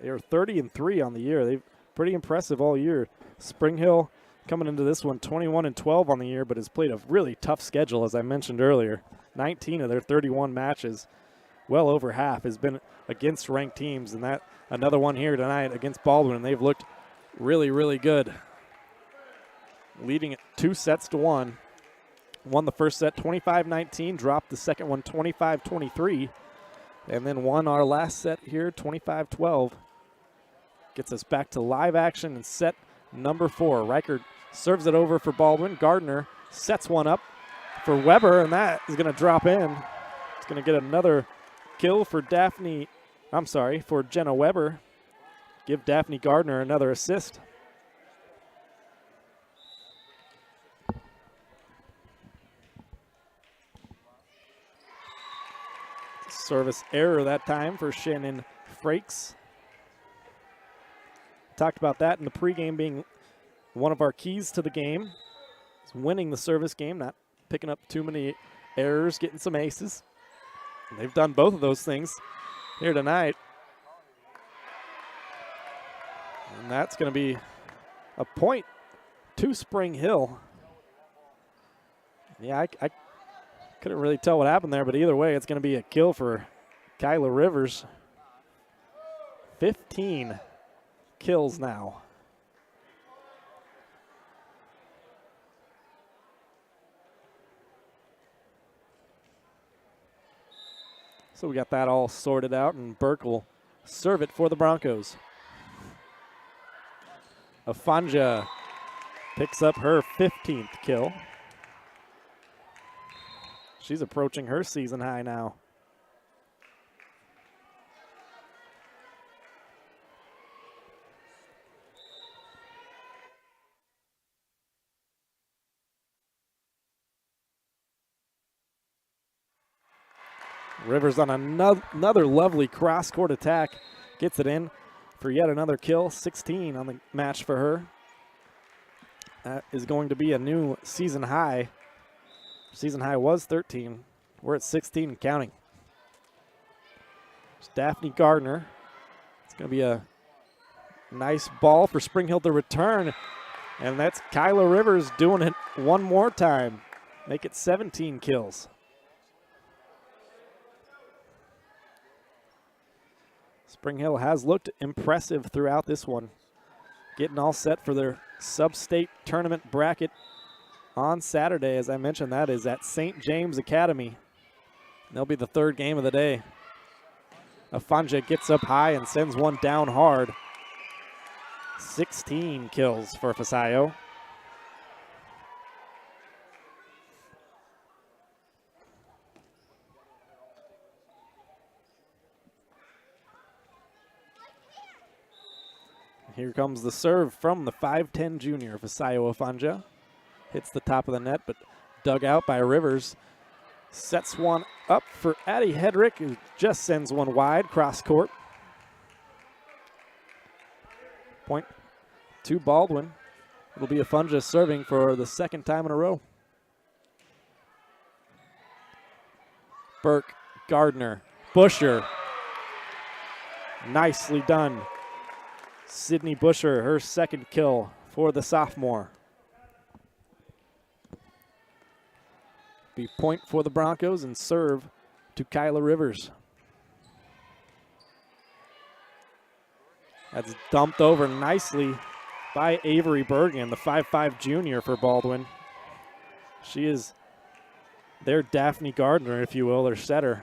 They are 30-3 on the year. They've pretty impressive all year. Spring Hill coming into this one 21-12 on the year, but has played a really tough schedule, as I mentioned earlier. 19 of their 31 matches, well over half, has been against ranked teams, and that another one here tonight against Baldwin, and they've looked really, really good. Leading it 2-1. Won the first set 25-19, dropped the second one 25-23, and then won our last set here 25-12. Gets us back to live action in set number 4. Reichert serves it over for Baldwin. Gardner sets one up for Weber, and that is going to drop in. It's going to get another kill for for Jenna Weber. Give Daphne Gardner another assist. Service error that time for Shannon Frakes. Talked about that in the pregame being one of our keys to the game. It's winning the service game, not picking up too many errors, getting some aces. And they've done both of those things here tonight. And that's going to be a point to Spring Hill. Yeah, I couldn't really tell what happened there, but either way, it's going to be a kill for Kyla Rivers. 15 kills now. So we got that all sorted out, and Burke will serve it for the Broncos. Afanja picks up her 15th kill. She's approaching her season high now. Rivers on another lovely cross-court attack. Gets it in for yet another kill. 16 on the match for her. That is going to be a new season high. Season high was 13. We're at 16 and counting. It's Daphne Gardner. It's going to be a nice ball for Spring Hill to return. And that's Kyla Rivers doing it one more time. Make it 17 kills. Spring Hill has looked impressive throughout this one. Getting all set for their sub-state tournament bracket on Saturday. As I mentioned, that is at St. James Academy. They'll be the third game of the day. Afanja gets up high and sends one down hard. 16 kills for Fasayo. Here comes the serve from the 5'10 junior, Fasayo Afanja. Hits the top of the net, but dug out by Rivers. Sets one up for Addie Hedrick, who just sends one wide, cross court. Point to Baldwin. It'll be Afanja serving for the second time in a row. Burke, Gardner, Busher. Nicely done. Sydney Busher, her second kill for the sophomore. Be point for the Broncos and serve to Kyla Rivers. That's dumped over nicely by Avery Bergen, the 5'5 junior for Baldwin. She is their Daphne Gardner, if you will, their setter.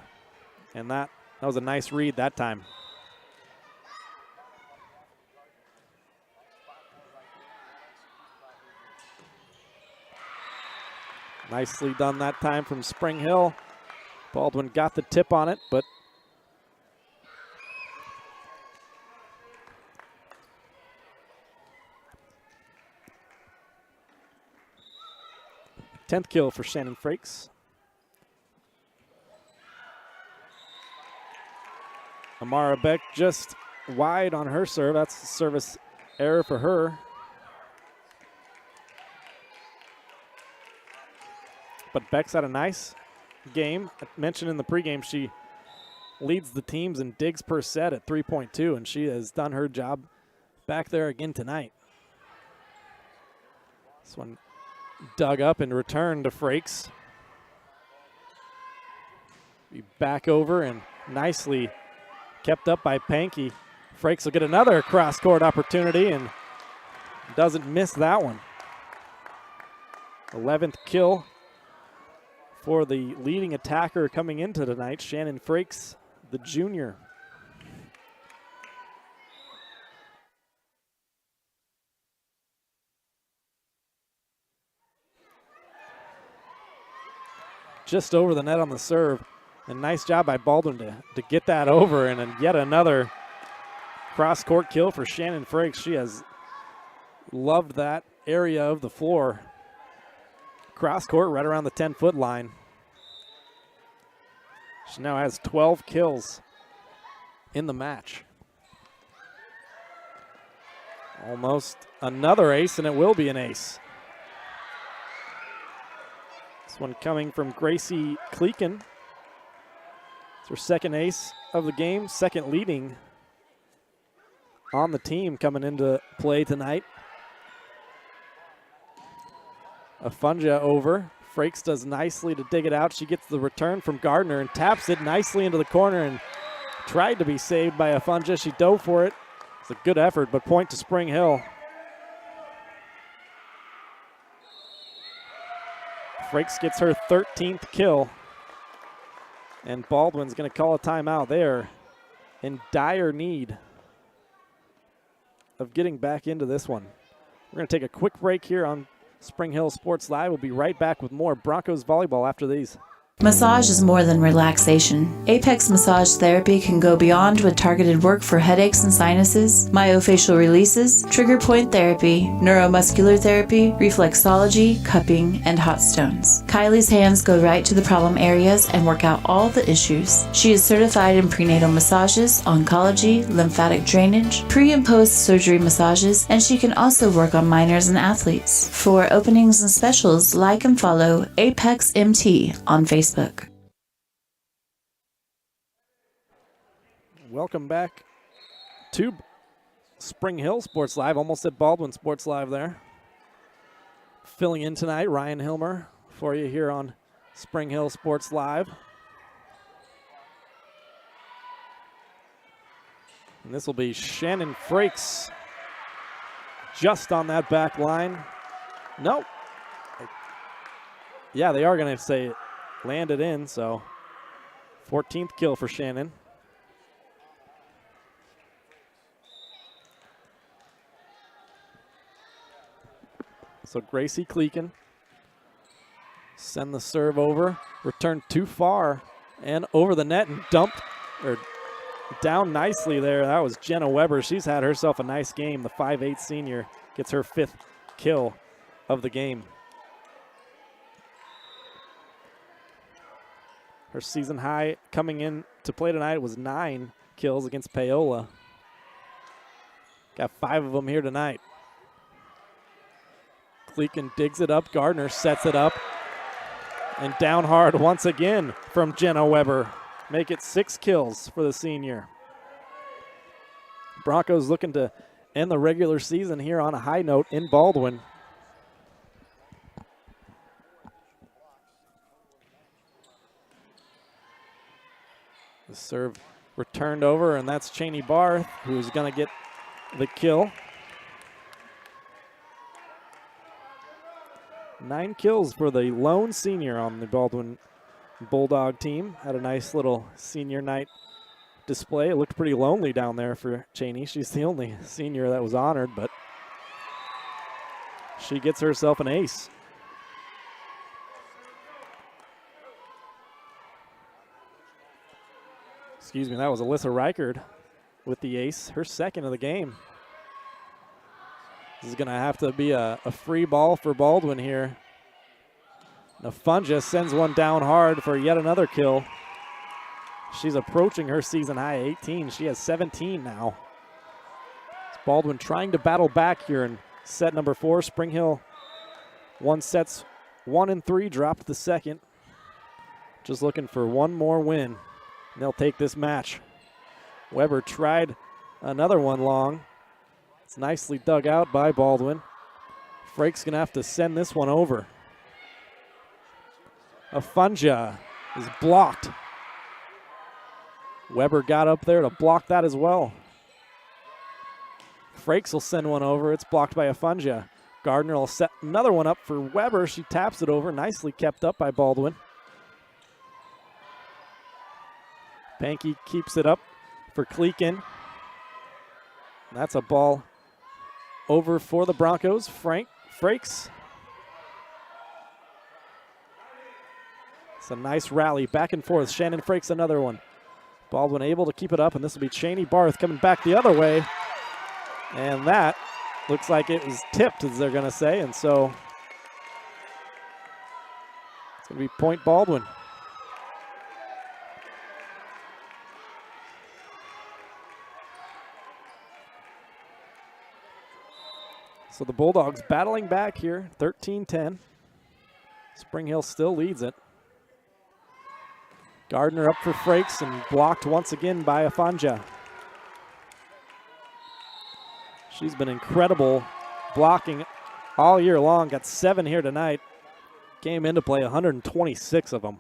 And that was a nice read that time. Nicely done that time from Spring Hill. Baldwin got the tip on it, but 10th kill for Shannon Frakes. Amara Beck just wide on her serve. That's a service error for her. But Beck's had a nice game. I mentioned in the pregame she leads the teams in digs per set at 3.2, and she has done her job back there again tonight. This one dug up and returned to Frakes. Be back over and nicely kept up by Pankey. Frakes will get another cross-court opportunity and doesn't miss that one. 11th kill for the leading attacker coming into tonight, Shannon Frakes, the junior. Just over the net on the serve. And nice job by Baldwin to get that over, and then yet another cross-court kill for Shannon Frakes. She has loved that area of the floor. Cross-court right around the 10-foot line. She now has 12 kills in the match. Almost another ace, and it will be an ace. This one coming from Gracie Kleeken. It's her second ace of the game, second leading on the team coming into play tonight. Afunja over. Frakes does nicely to dig it out. She gets the return from Gardner and taps it nicely into the corner and tried to be saved by Afunja. She dove for it. It's a good effort, but point to Spring Hill. Frakes gets her 13th kill. And Baldwin's going to call a timeout there in dire need of getting back into this one. We're going to take a quick break here on Spring Hill Sports Live. We'll be right back with more Broncos volleyball after these. Massage is more than relaxation. Apex Massage Therapy can go beyond with targeted work for headaches and sinuses, myofascial releases, trigger point therapy, neuromuscular therapy, reflexology, cupping, and hot stones. Kylie's hands go right to the problem areas and work out all the issues. She is certified in prenatal massages, oncology, lymphatic drainage, pre- and post-surgery massages, and she can also work on minors and athletes. For openings and specials, like and follow Apex MT on Facebook. Welcome back to Spring Hill Sports Live. Almost at Baldwin Sports Live there. Filling in tonight, Ryan Hilmer for you here on Spring Hill Sports Live. And this will be Shannon Frakes just on that back line. Nope. Yeah, they are going to say it. Landed in, so 14th kill for Shannon. So Gracie Kleeken send the serve over, returned too far and over the net and dumped or down nicely there. That was Jenna Weber. She's had herself a nice game. The 5'8" senior gets her 5th kill of the game. Her season high coming in to play tonight was 9 kills against Paola. Got 5 of them here tonight. Kleeken digs it up. Gardner sets it up. And down hard once again from Jenna Weber. Make it 6 kills for the senior. Broncos looking to end the regular season here on a high note in Baldwin. The serve returned over, and that's Cheney Barth, who's going to get the kill. 9 kills for the lone senior on the Baldwin Bulldog team. Had a nice little senior night display. It looked pretty lonely down there for Cheney. She's the only senior that was honored, but she gets herself an ace. Excuse me, that was Alyssa Reichard with the ace, her second of the game. This is going to have to be a free ball for Baldwin here. Afunja sends one down hard for yet another kill. She's approaching her season high 18. She has 17 now. It's Baldwin trying to battle back here in set number 4. Spring Hill won sets 1 and 3, dropped the second. Just looking for one more win, and they'll take this match. Weber tried another one long. It's nicely dug out by Baldwin. Frake's gonna have to send this one over. Afunja is blocked. Weber got up there to block that as well. Frakes will send one over. It's blocked by Afunja. Gardner will set another one up for Weber. She taps it over. Nicely kept up by Baldwin. Pankey keeps it up for Kleekin. That's a ball over for the Broncos. Frakes. It's a nice rally back and forth. Shannon Frakes another one. Baldwin able to keep it up, and this will be Cheney Barth coming back the other way. And that looks like it was tipped, as they're going to say, and so it's going to be point Baldwin. So the Bulldogs battling back here, 13-10. Spring Hill still leads it. Gardner up for Frakes and blocked once again by Afunja. She's been incredible blocking all year long. Got 7 here tonight. Came in to play 126 of them.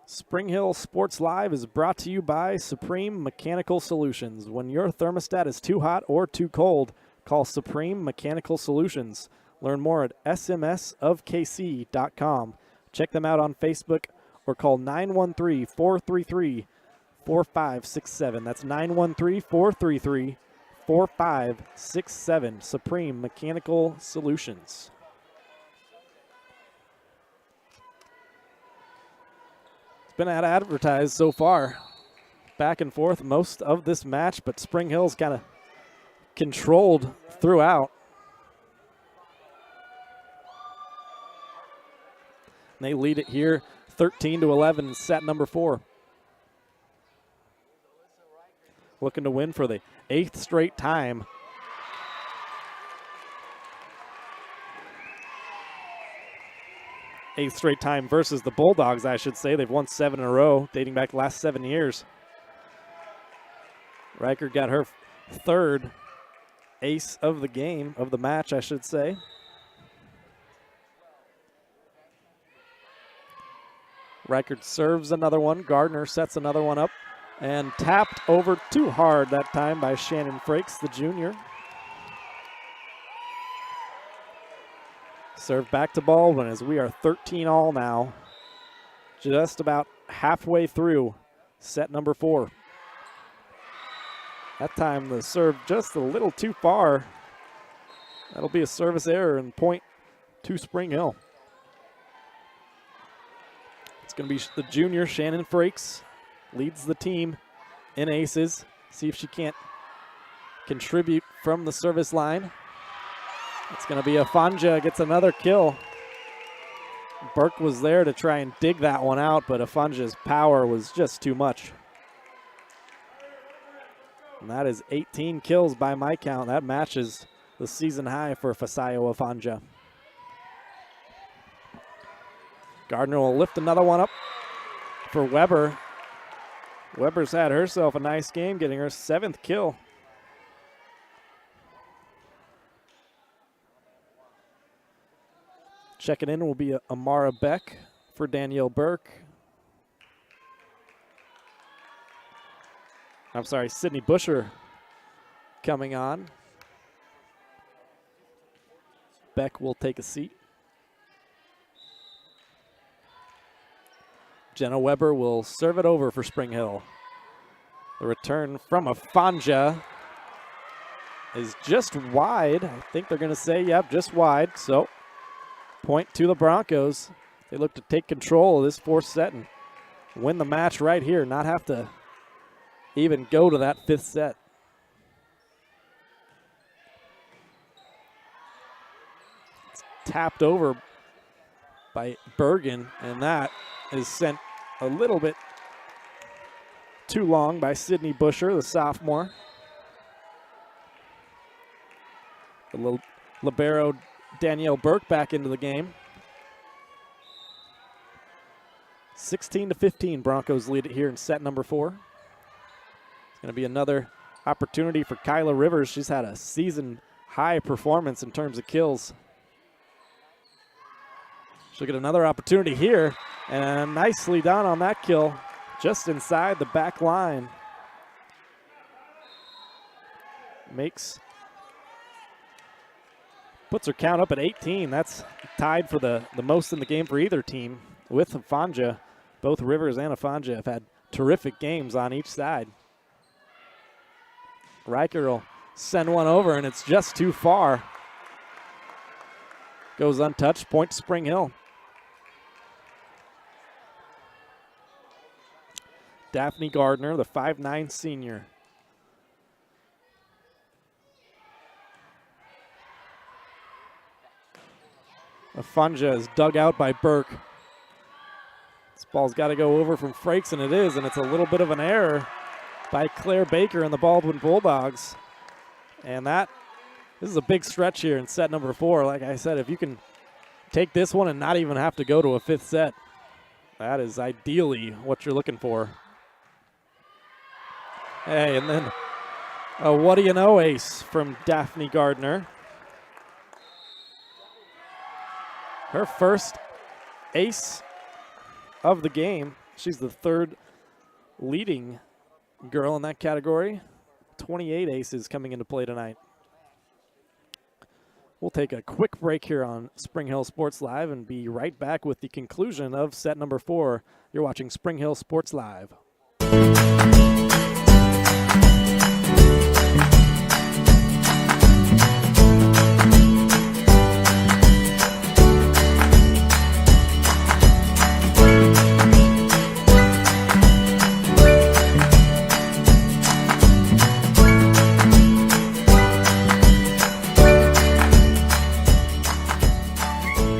Spring Hill Sports Live is brought to you by Supreme Mechanical Solutions. When your thermostat is too hot or too cold, call Supreme Mechanical Solutions. Learn more at smsofkc.com. Check them out on Facebook or call 913-433-4567. That's 913-433-4567. Supreme Mechanical Solutions. It's been advertised so far. Back and forth most of this match, but Spring Hill's kind of controlled throughout. They lead it here 13-11 in set number 4. Looking to win for the 8th straight time. Eighth straight time versus the Bulldogs, I should say. They've won 7 in a row, dating back the last 7 years. Riker got her 3rd ace of the game, of the match, I should say. Reichert serves another one. Gardner sets another one up and tapped over too hard that time by Shannon Frakes, the junior. Serve back to Baldwin as we are 13-all now. Just about halfway through set number 4. That time the serve just a little too far. That'll be a service error and point to Spring Hill. It's going to be the junior, Shannon Frakes, leads the team in aces. See if she can't contribute from the service line. It's going to be Afunja gets another kill. Burke was there to try and dig that one out, but Afunja's power was just too much. And that is 18 kills by my count. That matches the season high for Fasayo Afunja. Gardner will lift another one up for Weber. Weber's had herself a nice game, getting her 7th kill. Checking in will be Amara Beck for Danielle Burke. I'm sorry, Sydney Busher coming on. Beck will take a seat. Jenna Weber will serve it over for Spring Hill. The return from Afunja is just wide. I think they're going to say, yep, just wide. So, point to the Broncos. They look to take control of this 4th set and win the match right here, not have to even go to that 5th set. tapped over by Bergen, and that is sent a little bit too long by Sydney Busher, the sophomore. The libero Danielle Burke back into the game. 16-15, Broncos lead it here in set number 4. It's going to be another opportunity for Kyla Rivers. She's had a season high performance in terms of kills. She'll get another opportunity here, and nicely done on that kill, just inside the back line. Puts her count up at 18. That's tied for the most in the game for either team with Afanja. Both Rivers and Afanja have had terrific games on each side. Riker will send one over, and it's just too far. Goes untouched, point to Spring Hill. Daphne Gardner, the 5'9" senior. Afanja is dug out by Burke. This ball's got to go over from Frakes, and it is, and it's a little bit of an error by Claire Baker and the Baldwin Bulldogs. And this is a big stretch here in set number 4. Like I said, if you can take this one and not even have to go to a 5th set, that is ideally what you're looking for. Hey, and then a what do you know ace from Daphne Gardner. Her first ace of the game. She's the 3rd leading girl in that category. 28 aces coming into play tonight. We'll take a quick break here on Spring Hill Sports Live and be right back with the conclusion of set number 4. You're watching Spring Hill Sports Live.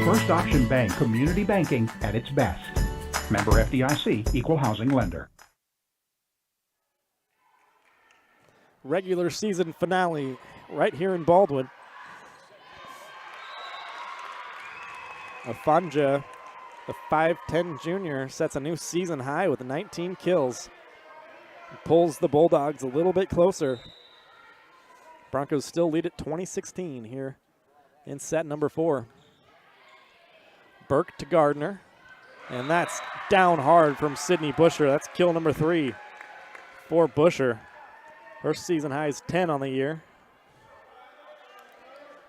First Option Bank Community Banking at its best. Member FDIC, Equal Housing Lender. Regular season finale right here in Baldwin. Afanja, the 5'10" junior, sets a new season high with 19 kills. Pulls the Bulldogs a little bit closer. Broncos still lead at 20-16 here in set number 4. Burke to Gardner, and that's down hard from Sydney Busher. That's kill number 3 for Busher. Her season high is 10 on the year.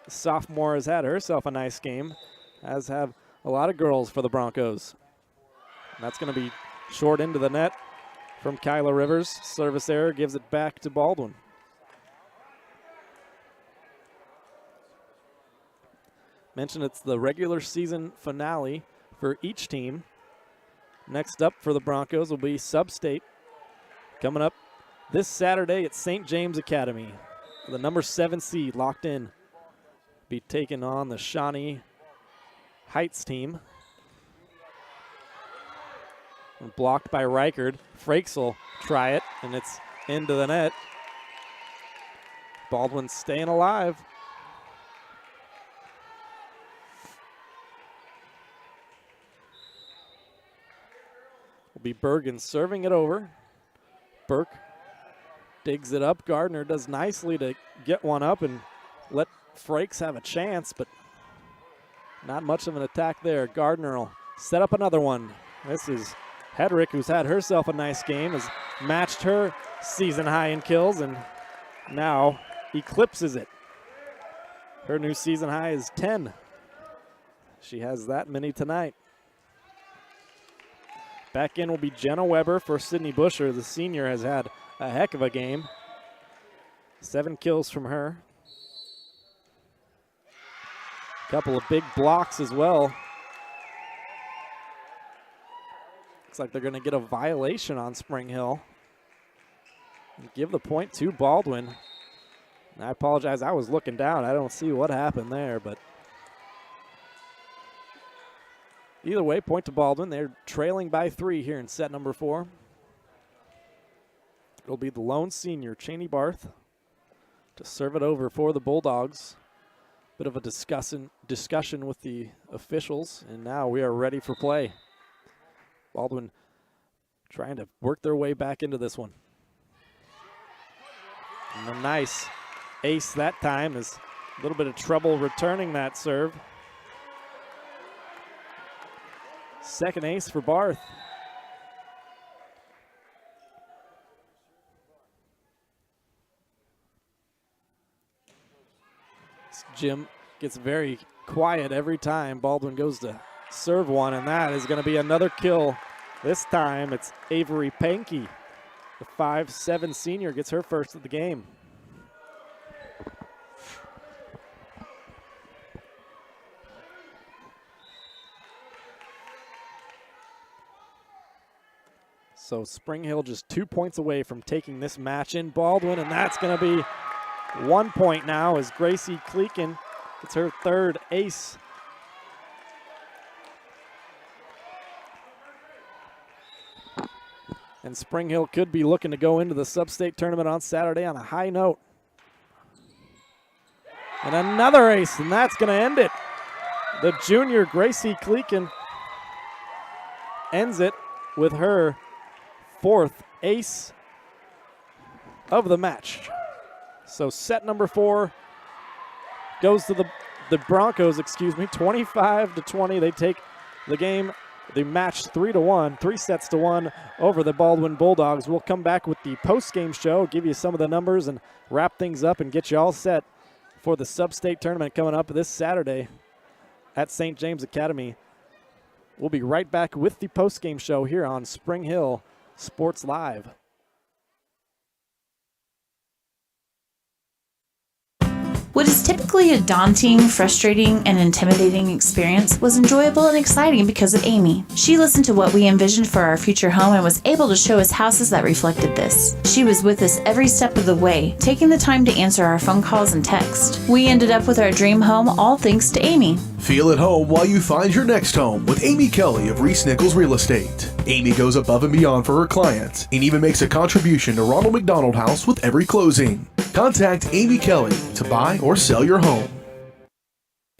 The sophomore has had herself a nice game, as have a lot of girls for the Broncos. And that's going to be short into the net from Kyla Rivers. Service error gives it back to Baldwin. Mentioned it's the regular season finale for each team. Next up for the Broncos will be Sub-State coming up this Saturday at St. James Academy. The number 7 seed locked in. Be taking on the Shawnee Heights team. And blocked by Reichard. Frakes will try it, and it's into the net. Baldwin staying alive. Will be Bergen serving it over. Burke digs it up. Gardner does nicely to get one up and let Frakes have a chance, but not much of an attack there. Gardner will set up another one. This is Hedrick, who's had herself a nice game, has matched her season high in kills and now eclipses it. Her new season high is 10. She has that many tonight. Back in will be Jenna Weber for Sydney Busher. The senior has had a heck of a game. 7 kills from her. Couple of big blocks as well. Looks like they're going to get a violation on Spring Hill. Give the point to Baldwin. And I apologize, I was looking down. I don't see what happened there, but Either way, point to Baldwin. They're trailing by 3 here in set number 4. It'll be the lone senior, Cheney Barth, to serve it over for the Bulldogs. Bit of a discussion with the officials, and now we are ready for play. Baldwin trying to work their way back into this one. And a nice ace that time. Is a little bit of trouble returning that serve. Second ace for Barth. Jim gets very quiet every time Baldwin goes to serve one, and that is going to be another kill. This time it's Avery Pankey. The 5'7" senior gets her first of the game. So Spring Hill just 2 points away from taking this match in Baldwin, and that's going to be 1 point now as Gracie Kleekin gets her third ace. And Spring Hill could be looking to go into the sub-state tournament on Saturday on a high note. And another ace, and that's going to end it. The junior Gracie Kleekin ends it with her fourth ace of the match. So set number 4 goes to the Broncos, 25-20. They take the game, the match 3-1, 3 sets to 1 over the Baldwin Bulldogs. We'll come back with the post-game show, give you some of the numbers and wrap things up and get you all set for the sub-state tournament coming up this Saturday at St. James Academy. We'll be right back with the post-game show here on Spring Hill Sports Live. What is typically a daunting, frustrating, and intimidating experience was enjoyable and exciting because of Amy. She listened to what we envisioned for our future home and was able to show us houses that reflected this. She was with us every step of the way, taking the time to answer our phone calls and texts. We ended up with our dream home, all thanks to Amy. Feel at home while you find your next home with Amy Kelly of Reese Nichols Real Estate. Amy goes above and beyond for her clients and even makes a contribution to Ronald McDonald House with every closing. Contact Amy Kelly to buy or sell your home.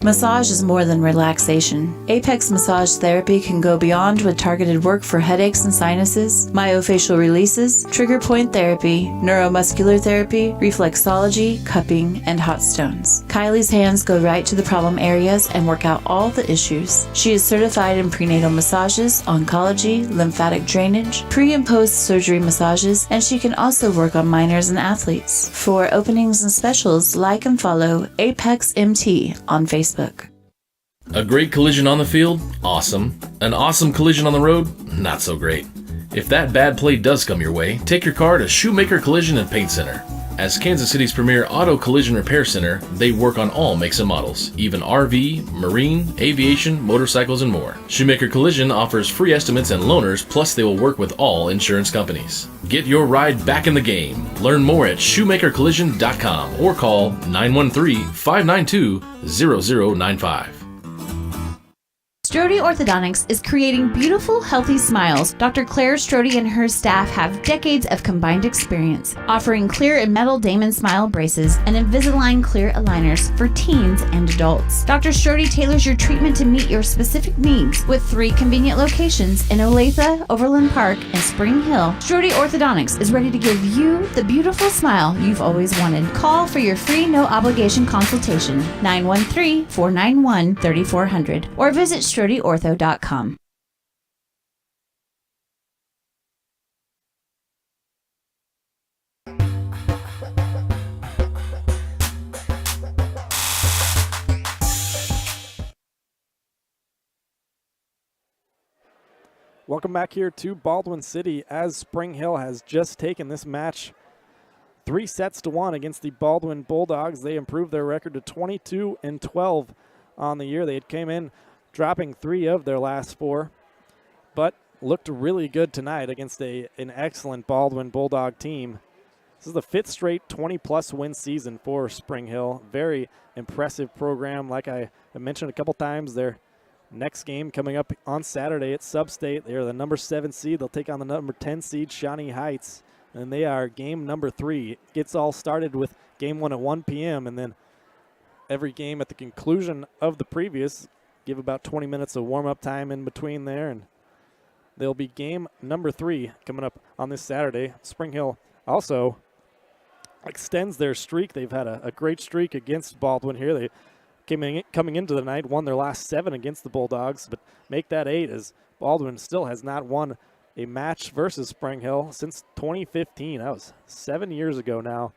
Massage is more than relaxation. Apex Massage Therapy can go beyond with targeted work for headaches and sinuses, myofascial releases, trigger point therapy, neuromuscular therapy, reflexology, cupping, and hot stones. Kylie's hands go right to the problem areas and work out all the issues. She is certified in prenatal massages, oncology, lymphatic drainage, pre- and post-surgery massages, and she can also work on minors and athletes. For openings and specials, like and follow Apex MT on Facebook. A great collision on the field? Awesome. An awesome collision on the road? Not so great. If that bad play does come your way, take your car to Shoemaker Collision and Paint Center. As Kansas City's premier auto collision repair center, they work on all makes and models, even RV, marine, aviation, motorcycles, and more. Shoemaker Collision offers free estimates and loaners, plus they will work with all insurance companies. Get your ride back in the game. Learn more at shoemakercollision.com or call 913-592-0095. Strode Orthodontics is creating beautiful, healthy smiles. Dr. Claire Strode and her staff have decades of combined experience, offering clear and metal Damon smile braces and Invisalign clear aligners for teens and adults. Dr. Strode tailors your treatment to meet your specific needs with 3 convenient locations in Olathe, Overland Park, and Spring Hill. Strode Orthodontics is ready to give you the beautiful smile you've always wanted. Call for your free no-obligation consultation, 913-491-3400, or visit StrodeOrtho.com. Welcome back here to Baldwin City as Spring Hill has just taken this match 3 sets to 1 against the Baldwin Bulldogs. They improved their record to 22-12 on the year. They came in dropping 3 of their last 4, but looked really good tonight against an excellent Baldwin Bulldog team. This is the 5th straight 20-plus win season for Spring Hill. Very impressive program. Like I mentioned a couple times, they're Next game coming up on Saturday at Sub-State. They are the number 7 seed. They'll take on the number 10 seed, Shawnee Heights. And they are game number 3. It gets all started with game 1 at 1 p.m. And then every game at the conclusion of the previous, give about 20 minutes of warm-up time in between there. And there'll be game number 3 coming up on this Saturday. Spring Hill also extends their streak. They've had a great streak against Baldwin here. They coming into the night, won their last 7 against the Bulldogs, but make that 8 as Baldwin still has not won a match versus Spring Hill since 2015. That was 7 years ago now.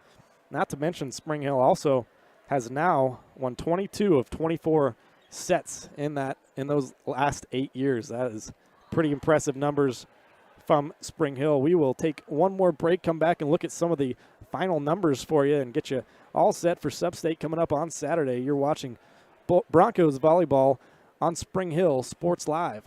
Not to mention Spring Hill also has now won 22 of 24 sets in those last 8 years. That is pretty impressive numbers from Spring Hill. We will take one more break, come back and look at some of the final numbers for you and get you all set for Sub-State coming up on Saturday. You're watching Broncos volleyball on Spring Hill Sports Live.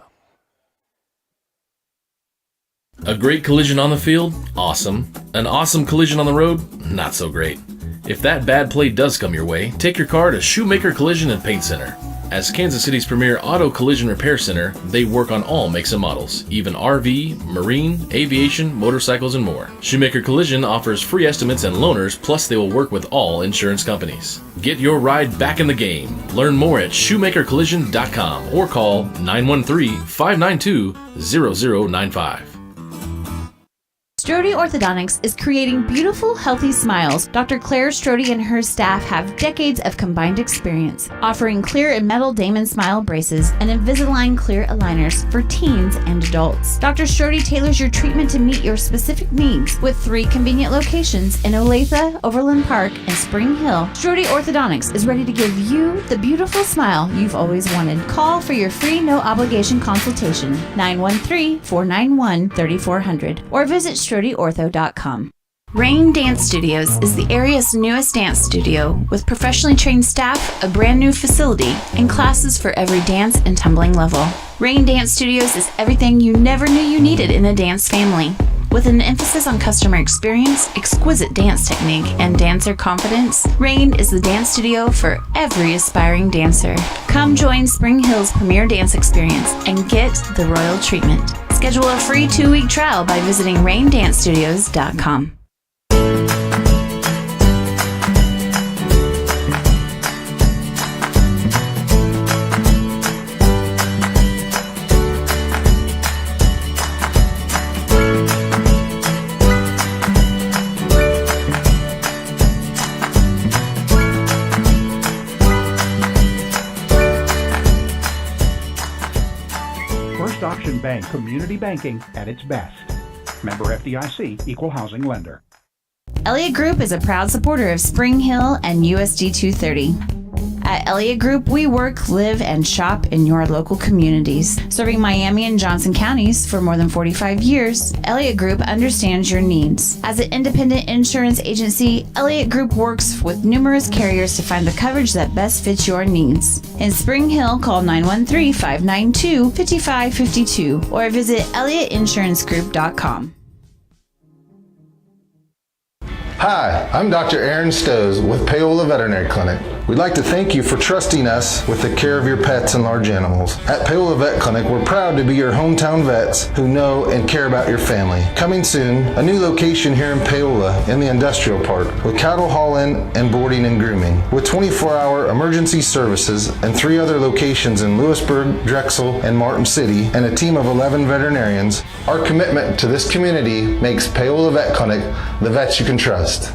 A great collision on the field? Awesome. An awesome collision on the road? Not so great. If that bad play does come your way, take your car to Shoemaker Collision and Paint Center. As Kansas City's premier auto collision repair center, they work on all makes and models, even RV, marine, aviation, motorcycles, and more. Shoemaker Collision offers free estimates and loaners, plus they will work with all insurance companies. Get your ride back in the game. Learn more at shoemakercollision.com or call 913-592-0095. Strode Orthodontics is creating beautiful, healthy smiles. Dr. Claire Strode and her staff have decades of combined experience, offering clear and metal Damon smile braces and Invisalign clear aligners for teens and adults. Dr. Strode tailors your treatment to meet your specific needs with 3 convenient locations in Olathe, Overland Park, and Spring Hill. Strode Orthodontics is ready to give you the beautiful smile you've always wanted. Call for your free no-obligation consultation, 913-491-3400, or visit StrodeOrtho.com. Rain Dance Studios is the area's newest dance studio with professionally trained staff, a brand new facility, and classes for every dance and tumbling level. Rain Dance Studios is everything you never knew you needed in a dance family. With an emphasis on customer experience, exquisite dance technique, and dancer confidence, Rain is the dance studio for every aspiring dancer. Come join Spring Hill's premier dance experience and get the royal treatment. Schedule a free 2-week trial by visiting raindancestudios.com. Auction Bank community banking at its best. Member FDIC, equal housing lender. Elliott Group is a proud supporter of Spring Hill and USD 230. At Elliott Group, we work, live, and shop in your local communities. Serving Miami and Johnson counties for more than 45 years, Elliott Group understands your needs. As an independent insurance agency, Elliott Group works with numerous carriers to find the coverage that best fits your needs. In Spring Hill, call 913-592-5552 or visit ElliottInsuranceGroup.com. Hi, I'm Dr. Aaron Stowe with Paola Veterinary Clinic. We'd like to thank you for trusting us with the care of your pets and large animals. At Paola Vet Clinic, we're proud to be your hometown vets who know and care about your family. Coming soon, a new location here in Paola in the industrial park with cattle haul-in and boarding and grooming. With 24-hour emergency services and 3 other locations in Lewisburg, Drexel, and Martin City, and a team of 11 veterinarians, our commitment to this community makes Paola Vet Clinic the vets you can trust.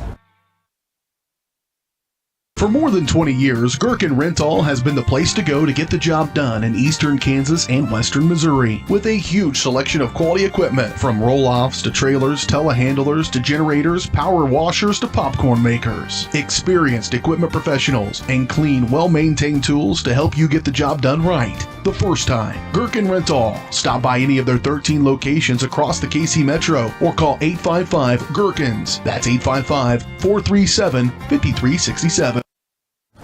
For more than 20 years, Gherkin Rental has been the place to go to get the job done in eastern Kansas and western Missouri. With a huge selection of quality equipment, from roll-offs to trailers, telehandlers to generators, power washers to popcorn makers. Experienced equipment professionals and clean, well-maintained tools to help you get the job done right the first time. Gherkin Rental. Stop by any of their 13 locations across the KC Metro or call 855-GHERKINS. That's 855-437-5367.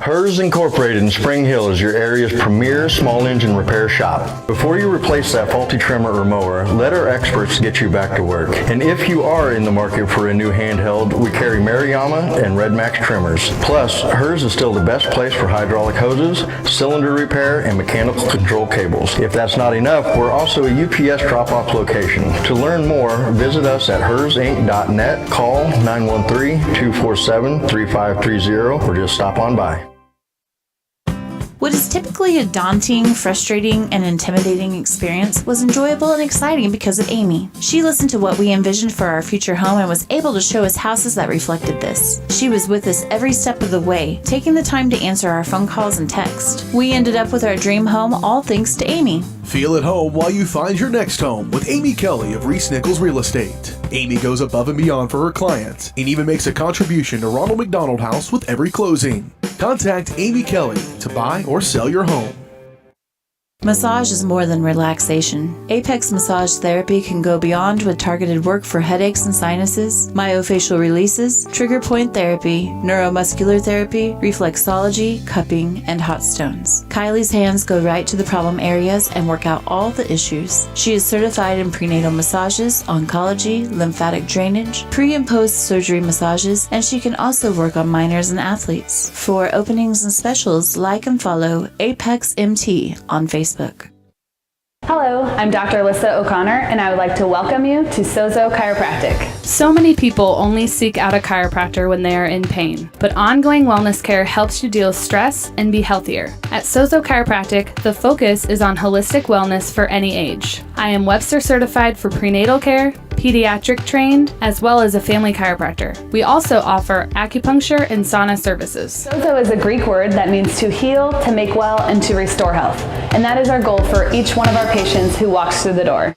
Hers Incorporated in Spring Hill is your area's premier small engine repair shop. Before you replace that faulty trimmer or mower, let our experts get you back to work. And if you are in the market for a new handheld, we carry Maruyama and Red Max trimmers. Plus, Hers is still the best place for hydraulic hoses, cylinder repair, and mechanical control cables. If that's not enough, we're also a UPS drop-off location. To learn more, visit us at hersinc.net, call 913-247-3530, or just stop on by. What is typically a daunting, frustrating, and intimidating experience was enjoyable and exciting because of Amy. She listened to what we envisioned for our future home and was able to show us houses that reflected this. She was with us every step of the way, taking the time to answer our phone calls and text. We ended up with our dream home all thanks to Amy. Feel at home while you find your next home with Amy Kelly of Reese Nichols Real Estate. Amy goes above and beyond for her clients and even makes a contribution to Ronald McDonald House with every closing. Contact Amy Kelly to buy or sell your home. Massage is more than relaxation. Apex Massage Therapy can go beyond with targeted work for headaches and sinuses, myofascial releases, trigger point therapy, neuromuscular therapy, reflexology, cupping, and hot stones. Kylie's hands go right to the problem areas and work out all the issues. She is certified in prenatal massages, oncology, lymphatic drainage, pre- and post-surgery massages, and she can also work on minors and athletes. For openings and specials, like and follow Apex MT on Facebook. Hello, I'm Dr. Alyssa O'Connor, and I would like to welcome you to Sozo Chiropractic. So many people only seek out a chiropractor when they are in pain, but ongoing wellness care helps you deal with stress and be healthier. At Sozo Chiropractic, the focus is on holistic wellness for any age. I am Webster certified for prenatal care, pediatric trained, as well as a family chiropractor. We also offer acupuncture and sauna services. Sozo is a Greek word that means to heal, to make well, and to restore health. And that is our goal for each one of our patients who walks through the door.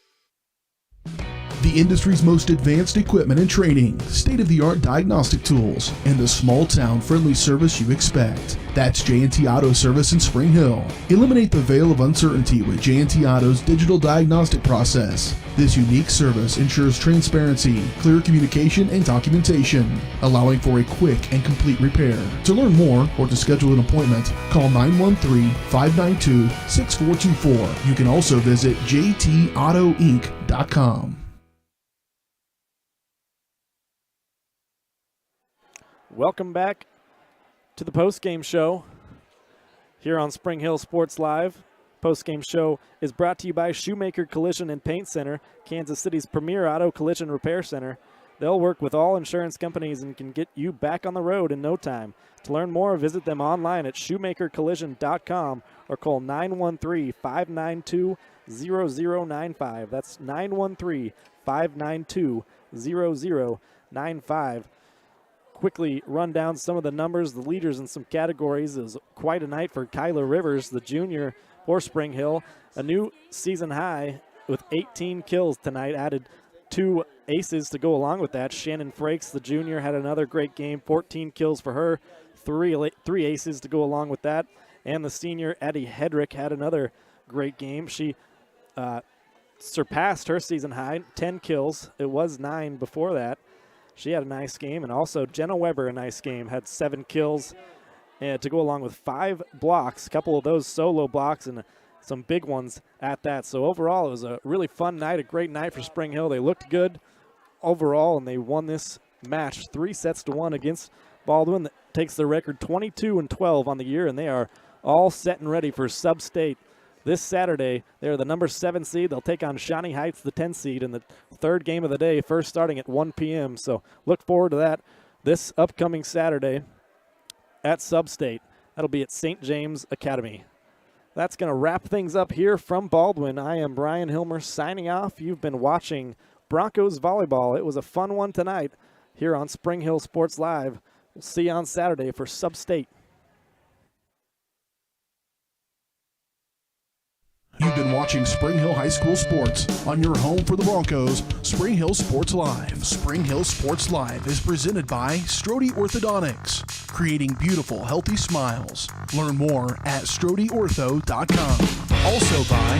The industry's most advanced equipment and training, state-of-the-art diagnostic tools, and the small-town friendly service you expect. That's J&T Auto Service in Spring Hill. Eliminate the veil of uncertainty with J&T Auto's digital diagnostic process. This unique service ensures transparency, clear communication, and documentation, allowing for a quick and complete repair. To learn more or to schedule an appointment, call 913-592-6424. You can also visit jtautoinc.com. Welcome back to the post-game show here on Spring Hill Sports Live. Post-game show is brought to you by Shoemaker Collision and Paint Center, Kansas City's premier auto collision repair center. They'll work with all insurance companies and can get you back on the road in no time. To learn more, visit them online at shoemakercollision.com or call 913-592-0095. That's 913-592-0095. Quickly run down some of the numbers, the leaders in some categories. It was quite a night for Kyler Rivers, the junior for Spring Hill. A new season high with 18 kills tonight, added 2 aces to go along with that. Shannon Frakes, the junior, had another great game, 14 kills for her, 3 aces to go along with that. And the senior, Addie Hedrick, had another great game. She surpassed her season high, 10 kills. It was 9 before that. She had a nice game, and also Jenna Weber, a nice game, had 7 kills to go along with 5 blocks, a couple of those solo blocks and some big ones at that. So overall, it was a really fun night, a great night for Spring Hill. They looked good overall, and they won this match 3-1 against Baldwin. That takes their record 22-12 on the year, and they are all set and ready for sub-state. This Saturday, they're the number 7 seed. They'll take on Shawnee Heights, the 10 seed, in the third game of the day, first starting at 1 p.m. So look forward to that this upcoming Saturday at Sub-State. That'll be at St. James Academy. That's going to wrap things up here from Baldwin. I am Brian Hilmer signing off. You've been watching Broncos Volleyball. It was a fun one tonight here on Spring Hill Sports Live. We'll see you on Saturday for Sub-State. You've been watching Spring Hill High School Sports on your home for the Broncos, Spring Hill Sports Live. Spring Hill Sports Live is presented by Strode Orthodontics, creating beautiful, healthy smiles. Learn more at StrodeOrtho.com. Also by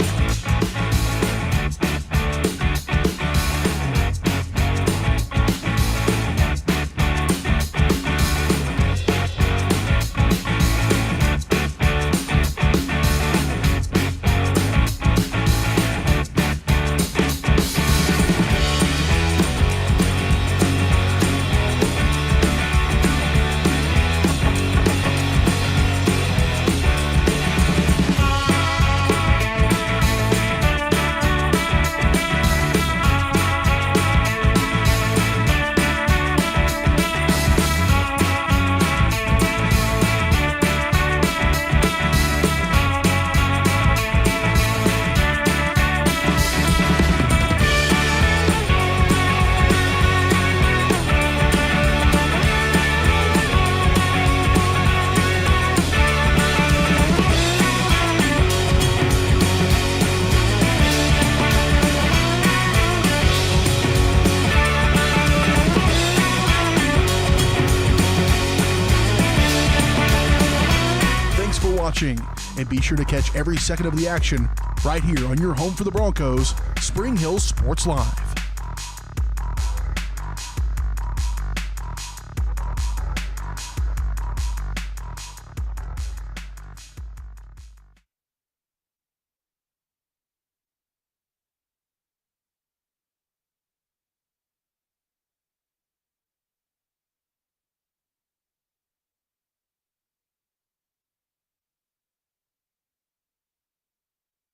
watching. And be sure to catch every second of the action right here on your home for the Broncos, Spring Hill Sports Live.